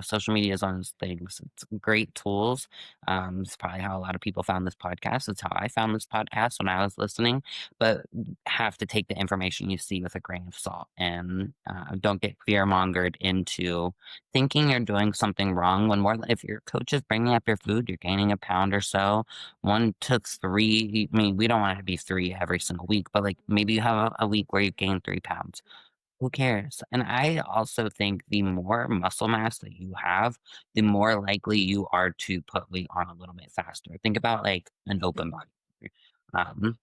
social media is one of those things. It's great tools. It's probably how a lot of people found this podcast. It's how I found this podcast when I was listening, but have to take the information you see with a grain of salt and don't get fear mongered into thinking you're doing something wrong. When more, if your coach is bringing up your food, you're gaining a pound or so. 1 to 3. I mean, we don't want it to be 3 every single week, but like maybe you have a week where you gain 3 pounds, who cares? And I also think the more muscle mass that you have, the more likely you are to put weight on a little bit faster. Think about like an open body. Um,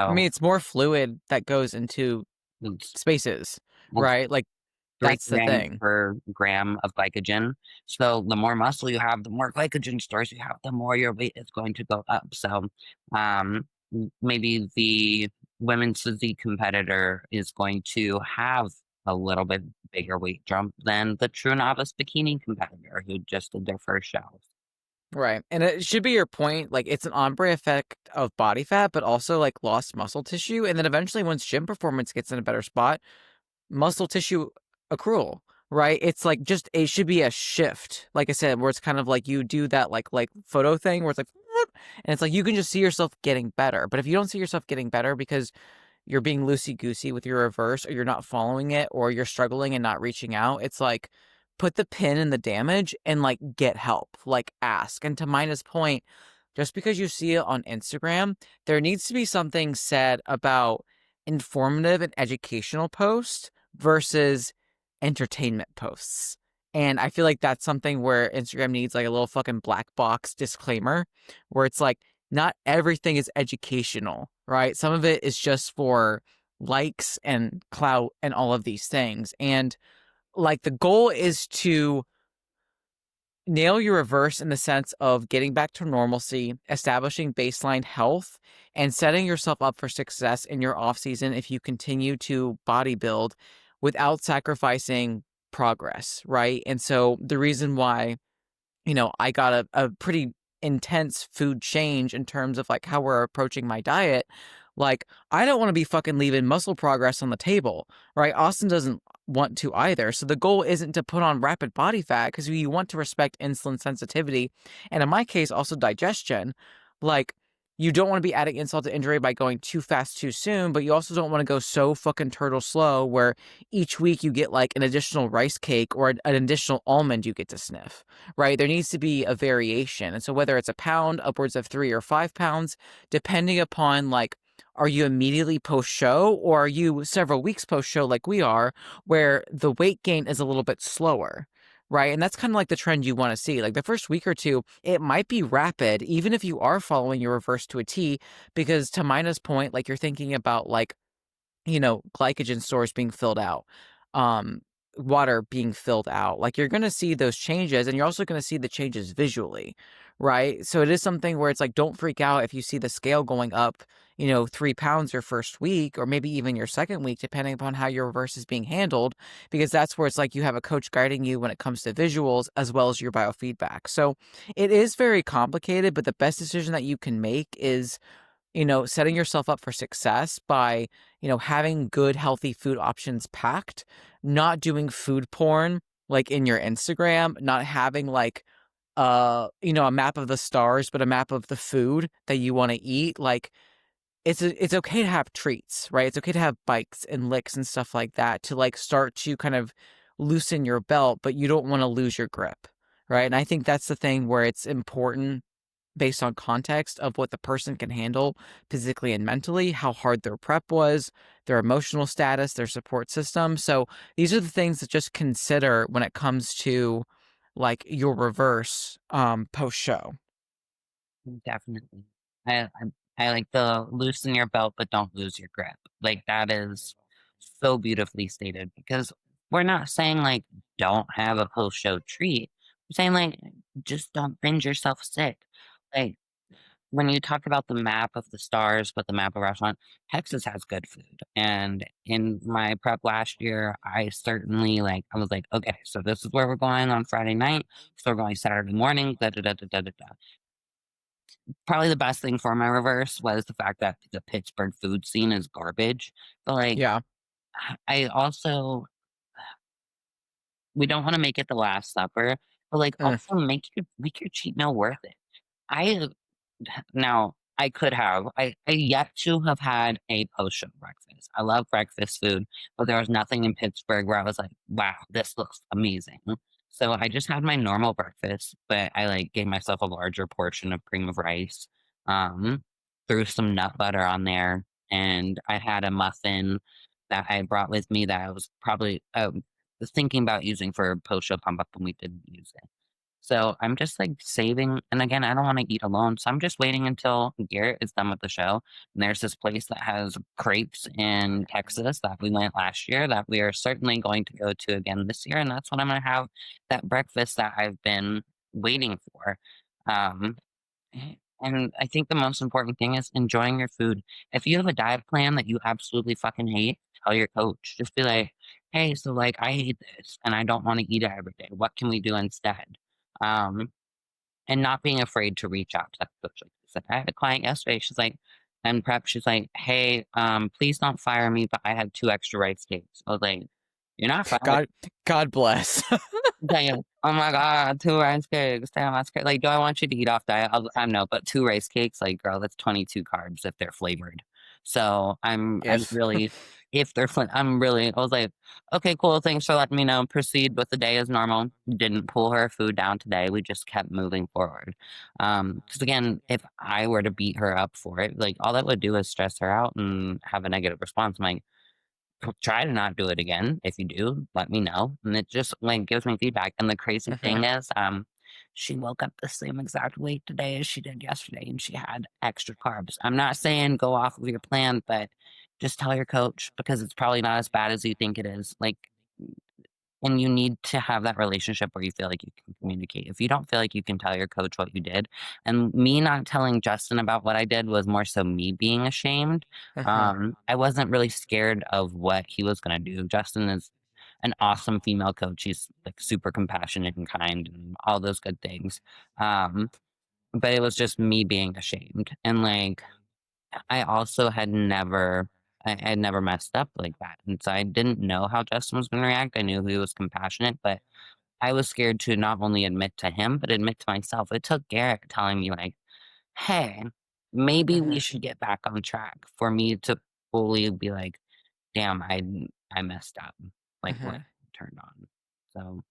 I mean, so it's more fluid that goes into it's, spaces, it's right? Like, three that's the grams thing. per gram of glycogen. So the more muscle you have, the more glycogen stores you have, the more your weight is going to go up. So maybe the women's physique competitor is going to have a little bit bigger weight jump than the true novice bikini competitor who just did their first shows. Right, and it should be your point, like, it's an ombre effect of body fat, but also, like, lost muscle tissue, and then eventually once gym performance gets in a better spot, muscle tissue accrual, right? It's, like, just it should be a shift, like I said, where it's kind of like you do that, like, photo thing where it's like, "Whoop," and it's like you can just see yourself getting better, but if you don't see yourself getting better because you're being loosey-goosey with your reverse or you're not following it or you're struggling and not reaching out, it's like, put the pin in the damage and, like, get help, like, ask, and to Mina's point, just because you see it on Instagram, there needs to be something said about informative and educational posts versus entertainment posts. And I feel like that's something where Instagram needs like a little fucking black box disclaimer where it's like not everything is educational, right? Some of it is just for likes and clout and all of these things. And like the goal is to nail your reverse in the sense of getting back to normalcy, establishing baseline health, and setting yourself up for success in your off season if you continue to bodybuild without sacrificing progress, right? And so the reason why I got a pretty intense food change in terms of like how we're approaching my diet. Like, I don't want to be fucking leaving muscle progress on the table, right? Austin doesn't want to either. So the goal isn't to put on rapid body fat because you want to respect insulin sensitivity. And in my case, also digestion. Like, you don't want to be adding insult to injury by going too fast too soon, but you also don't want to go so fucking turtle slow where each week you get like an additional rice cake or an additional almond you get to sniff, right? There needs to be a variation. And so whether it's a pound, upwards of 3 or 5 pounds, depending upon like, are you immediately post show or are you several weeks post show like we are, where the weight gain is a little bit slower? Right. And that's kind of like the trend you want to see. Like the first week or two, it might be rapid, even if you are following your reverse to a T, because to Mina's point, like you're thinking about like glycogen stores being filled out, um, water being filled out. Like you're going to see those changes and you're also going to see the changes visually, right? So it is something where it's like, don't freak out if you see the scale going up, 3 pounds your first week or maybe even your second week, depending upon how your reverse is being handled, because that's where it's like you have a coach guiding you when it comes to visuals as well as your biofeedback. So it is very complicated, but the best decision that you can make is setting yourself up for success by, having good, healthy food options packed, not doing food porn like in your Instagram, not having like, a map of the stars, but a map of the food that you want to eat. Like it's okay to have treats, right? It's okay to have bites and licks and stuff like that to like start to kind of loosen your belt, but you don't want to lose your grip, right? And I think that's the thing where it's important based on context of what the person can handle physically and mentally, how hard their prep was, their emotional status, their support system. So these are the things to just consider when it comes to like your reverse post show. Definitely. I like the loosen your belt, but don't lose your grip. Like that is so beautifully stated because we're not saying like don't have a post show treat. We're saying like just don't binge yourself sick. Like when you talk about the map of the stars, but the map of restaurant, Texas has good food. And in my prep last year, I certainly like I was like, okay, so this is where we're going on Friday night. So we're going Saturday morning. Da da da da da da da. Probably the best thing for my reverse was the fact that the Pittsburgh food scene is garbage, but, like, Yeah. I also we don't wanna make it the last supper, but, like, Mm. also make your cheat meal worth it. I now, I could have. I yet to have had a post-show breakfast. I love breakfast food, but there was nothing in Pittsburgh where I was like, "Wow, this looks amazing." So I just had my normal breakfast, but I, like, gave myself a larger portion of cream of rice, um, threw some nut butter on there, and I had a muffin that I brought with me that I was probably, was thinking about using for post-show pump up, and we didn't use it. So I'm just like saving, and again, I don't want to eat alone. So I'm just waiting until Garrett is done with the show. And there's this place that has crepes in Texas that we went last year that we are certainly going to go to again this year. And that's when I'm going to have that breakfast that I've been waiting for. Um, and I think the most important thing is enjoying your food. If you have a diet plan that you absolutely fucking hate, tell your coach. Just be like, hey, so like I hate this and I don't want to eat it every day. What can we do instead? Um, and not being afraid to reach out to that coach. Like I said, I had a client yesterday. She's like, and prep, she's like, hey, please don't fire me, but I had 2 extra rice cakes. I was like, you're not fired. God, God bless. Like, oh my god, 2 rice cakes. Damn, that's great. Like, do I want you to eat off diet? I know, but 2 rice cakes, like, girl, that's 22 carbs if they're flavored. So I'm If. really if they're fun I'm really I was like, "Okay, cool, thanks for letting me know, proceed with the day as normal." Didn't pull her food down today, we just kept moving forward. Because again, if I were to beat her up for it, like, all that would do is stress her out and have a negative response. I'm like, try to not do it again. If you do, let me know. And it just like gives me feedback. And the crazy Mhm, thing is, she woke up the same exact weight today as she did yesterday, and she had extra carbs. I'm not saying go off of your plan, but just tell your coach because it's probably not as bad as you think it is. Like, and you need to have that relationship where you feel like you can communicate. If you don't feel like you can tell your coach what you did, and me not telling Justin about what I did was more so me being ashamed. mhm, I wasn't really scared of what he was gonna do. Justin is an awesome female coach. She's like super compassionate and kind and all those good things. Um, but it was just me being ashamed. And like I also I had never messed up like that. And so I didn't know how Justin was gonna react. I knew he was compassionate, but I was scared to not only admit to him, but admit to myself. It took Garrett telling me like, "Hey, maybe we mhm, should get back on track," for me to fully be like, "Damn, I messed up." Like when mhm, I turned on. So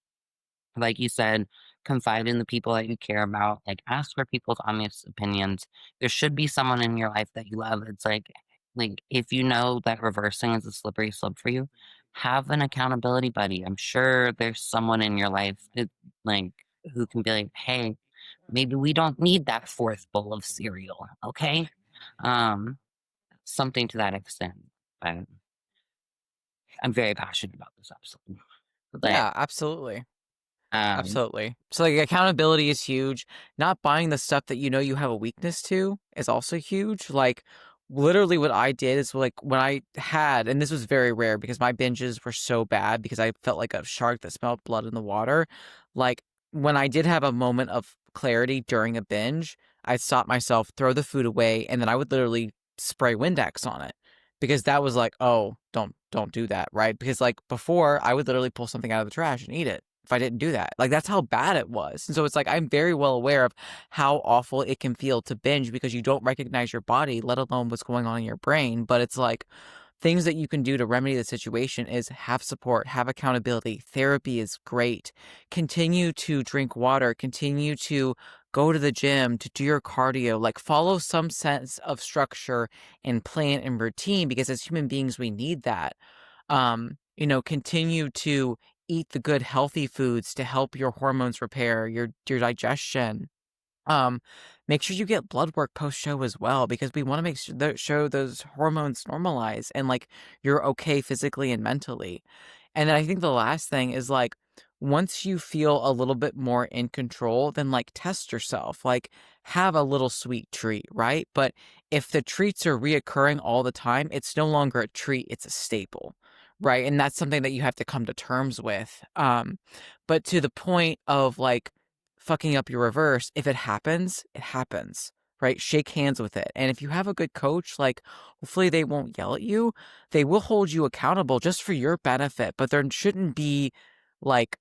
like you said, confide in the people that you care about, like, ask for people's honest opinions. There should be someone in your life that you love. It's like, if you know that reversing is a slippery slope for you, have an accountability buddy. I'm sure there's someone in your life that, like, who can be like, "Hey, maybe we don't need that 4th bowl of cereal, okay?" Um, something to that extent. But I'm very passionate about this episode. But, yeah, absolutely. um Absolutely. So, like, accountability is huge. Not buying the stuff that you know you have a weakness to is also huge. Like, literally, what I did is like when I had, and this was very rare because my binges were so bad because I felt like a shark that smelled blood in the water. Like, when I did have a moment of clarity during a binge, I'd stop myself, throw the food away, and then I would literally spray Windex on it because that was like, oh, don't do that, right? Because like before, I would literally pull something out of the trash and eat it if I didn't do that. Like, that's how bad it was. And so it's like, I'm very well aware of how awful it can feel to binge because you don't recognize your body, let alone what's going on in your brain. But it's like, things that you can do to remedy the situation is have support, have accountability. Therapy is great. Continue to drink water, continue to go to the gym, to do your cardio, like follow some sense of structure and plan and routine because as human beings, we need that. Continue to eat the good healthy foods to help your hormones repair, your digestion. Um, Make sure you get blood work post show as well because we want to make sure that show those hormones normalize and like you're okay physically and mentally. And then I think the last thing is like once you feel a little bit more in control, then like test yourself. Like have a little sweet treat, right? But if the treats are reoccurring all the time, it's no longer a treat, it's a staple. Right. And that's something that you have to come to terms with. But to the point of like fucking up your reverse, if it happens, it happens, right? Shake hands with it. And if you have a good coach, like hopefully they won't yell at you. They will hold you accountable just for your benefit, but there shouldn't be like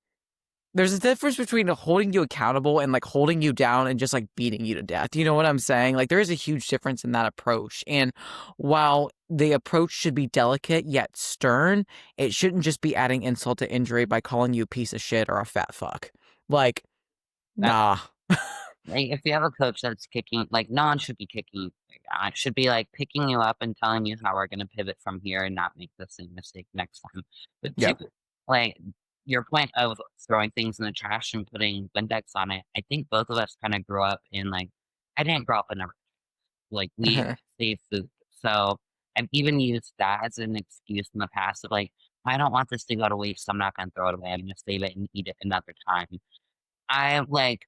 there's a difference between holding you accountable and like holding you down and just like beating you to death. You know what I'm saying? Like there is a huge difference in that approach. And while the approach should be delicate yet stern, it shouldn't just be adding insult to injury by calling you a piece of shit or a fat fuck. Like, nah. Like, if you have a coach that's kicking like, no one should be kicking you should be, like, picking you up and telling you how we're gonna pivot from here and not make the same mistake next time. But 2, Yep. like, your point of throwing things in the trash and putting Windex on it, I think both of us kinda grew up in, like I didn't grow up in a like, we Uh-huh. save food. So, I've even used that as an excuse in the past of, like, "I don't want this to go to waste, so I'm not gonna throw it away, I'm gonna save it and eat it another time." I, like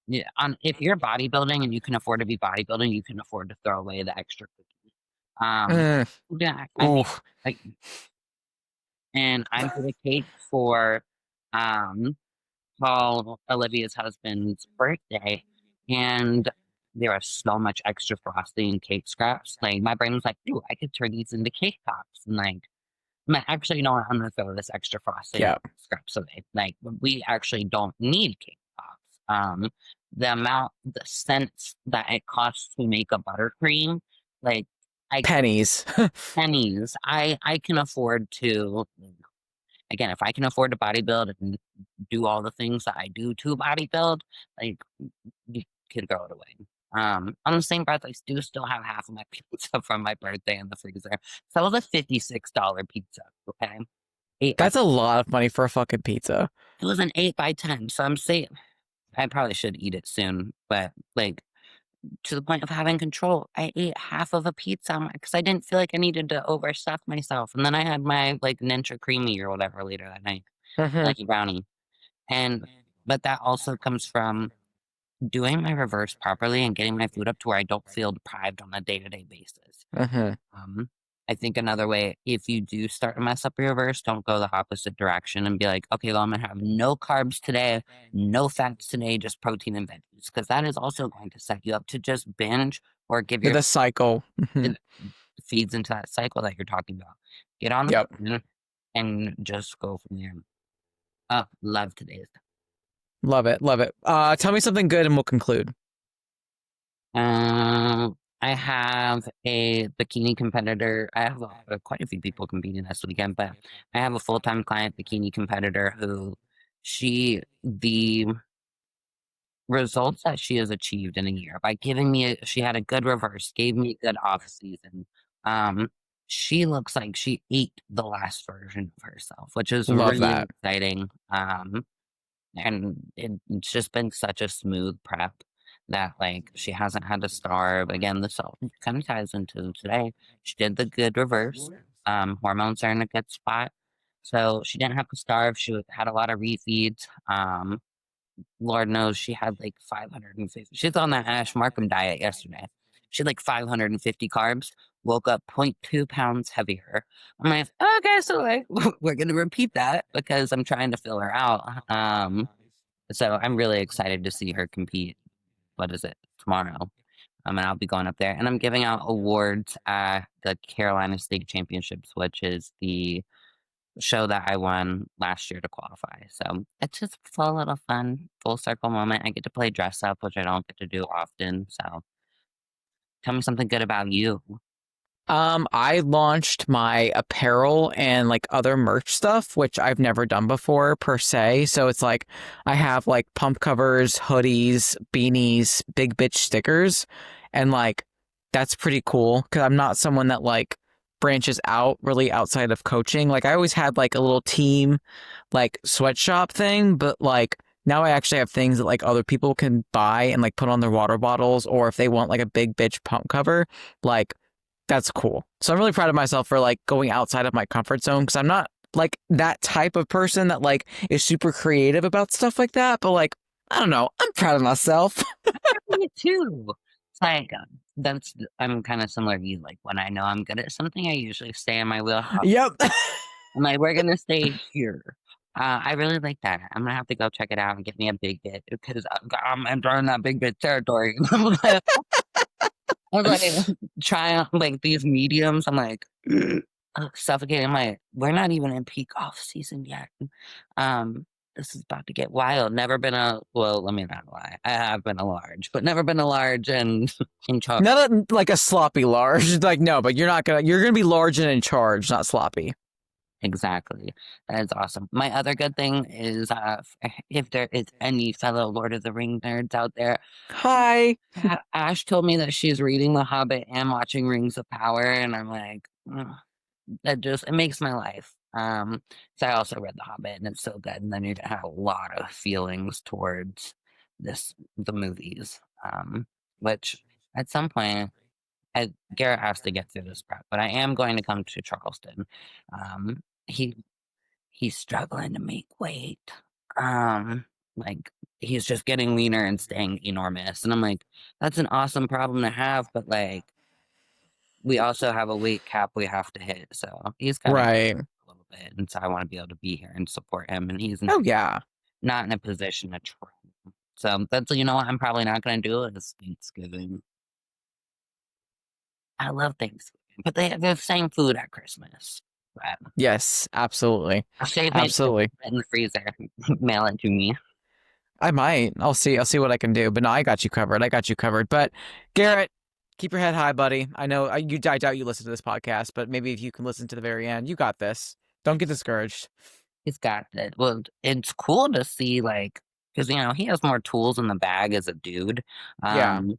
yeah, if you're bodybuilding and you can afford to be bodybuilding, you can afford to throw away the extra cookie. Um, Uh, yeah, I mean, oof. like, and I did a cake for, um, Paul, Olivia's husband's birthday, and there was so much extra frosting and cake scraps. Like, my brain was like, "Ooh, I could turn these into cake pops," and like, actually, you know what? I'm gonna throw this extra frosting Yeah. scraps away. Like, we actually don't need cake pops. The cents that it costs to make a buttercream, like, like Pennies. pennies. I can afford to, again, if I can afford to bodybuild and do all the things that I do to bodybuild, like you could throw it away. On the same breath, I do still have half of my pizza from my birthday in the freezer. So it was a $56 pizza. Okay, eight by That's a lot of money for a fucking pizza. it was an 8 by 10. So I'm saying I probably should eat it soon, but like to the point of having control, I ate half of a pizza because I didn't feel like I needed to overstuff myself. And then I had my like Ninja Creamy or whatever later that night, Hmm. like a brownie. And but that also comes from doing my reverse properly and getting my food up to where I don't feel deprived on a day-to-day basis. Hmm. Um, I think another way, if you do start to mess up your reverse, don't go the opposite direction and be like, okay, well, I'm gonna have no carbs today, no fats today, just protein and veggies, because that is also going to set you up to just binge or give your The cycle. Hmm. it feeds into that cycle that you're talking about. Get on the Yep. plan and just go from there. Love today's. Love it. Love it. Tell me something good and we'll conclude. I have a bikini competitor. I have quite a few people competing this weekend, but I have a full-time client bikini competitor who the results that she has achieved in a year by giving me she had a good reverse, gave me a good off season. Um, she looks like she ate the last version of herself, which is Love really that. exciting. And it's just been such a smooth prep that like she hasn't had to starve. Again, this all kind of ties into today. She did the good reverse. Hormones are in a good spot. So she didn't have to starve. She had a lot of refeeds. Lord knows she had like 550. She's on that Ash Markham diet yesterday. She had like 550 carbs, woke up 0.2 pounds heavier. I'm like, okay, so like we're gonna repeat that because I'm trying to fill her out. So I'm really excited to see her compete. What is it? Tomorrow. And I'll be going up there and I'm giving out awards at the Carolina State Championships, which is the show that I won last year to qualify. So it's just a little fun, full circle moment. I get to play dress up, which I don't get to do often. So tell me something good about you. I launched my apparel and like other merch stuff, which I've never done before per se. So it's like I have like pump covers, hoodies, beanies, big bitch stickers, and like that's pretty cool because I'm not someone that like branches out really outside of coaching. Like I always had like a little team like sweatshop thing, but like now I actually have things that like other people can buy and like put on their water bottles, or if they want like a big bitch pump cover, like that's cool. So I'm really proud of myself for like going outside of my comfort zone because I'm not like that type of person that like is super creative about stuff like that. But like, I don't know. I'm proud of myself. Me too. It's like I'm kind of similar to you. Like when I know I'm good at something, I usually stay in my wheelhouse. Yep. I'm like, we're gonna stay here. I really like that. I'm gonna have to go check it out and get me a big bit because I'm entering that big bit territory. I was like, trying like these mediums. I'm like suffocating. I'm like, we're not even in peak off season yet. This is about to get wild. Never been a well. Let me not lie. I have been a large, but never been a large and in charge. Not like a sloppy large. Like, no, but you're gonna be large and in charge, not sloppy. Exactly. That is awesome. My other good thing is if there is any fellow Lord of the Ring nerds out there, Hi. Ash told me that she's reading The Hobbit and watching Rings of Power, and I'm like, "Ugh, that just it makes my life. So I also read The Hobbit, and it's so good, and then you have a lot of feelings towards the movies. Which at some point, Garrett has to get through this prep, but I am going to come to Charleston. Um, he he's struggling to make weight. Um, like he's just getting leaner and staying enormous. And I'm like, that's an awesome problem to have, but like we also have a weight cap we have to hit. So he's got to get Right. a little bit. And so I want to be able to be here and support him. And he's Oh yeah. not in a position to train. So that's what I'm probably not gonna do is Thanksgiving. I love Thanksgiving, but they have the same food at Christmas. But Yes. Absolutely. I'll save my Absolutely. in the freezer, mail it to me. I might. I'll see. I'll see what I can do. But no, I got you covered. I got you covered. But Garrett, Keep your head high, buddy. I know I doubt you listen to this podcast, but maybe if you can listen to the very end, you got this. Don't get discouraged. He's got it. Well, it's cool to see, like, because he has more tools in the bag as a dude. Yeah. Um,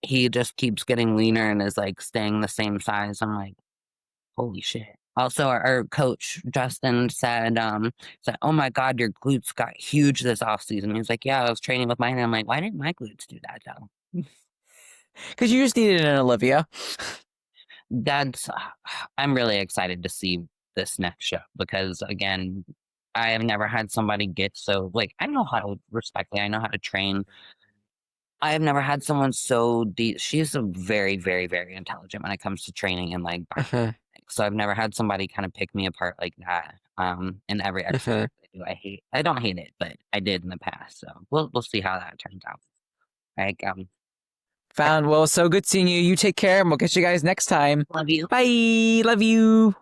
he just keeps getting leaner and is like staying the same size. I'm like, holy shit. Also, our coach Justin said, "Oh my God, your glutes got huge this off season." He's like, "Yeah, I was training with mine." And I'm like, "Why didn't my glutes do that though?" Because you just needed an Olivia. That's I'm really excited to see this next show because again, I have never had somebody get so like I know how to respectfully, I know how to train. I have never had someone so deep. She's a very, very, very intelligent when it comes to training and like body. So I've never had somebody kind of pick me apart like that. In every exercise I do. I don't hate it, but I did in the past. So we'll see how that turns out. Like Found. Well, so good seeing you. You take care, and we'll catch you guys next time. love you. Bye. Love you.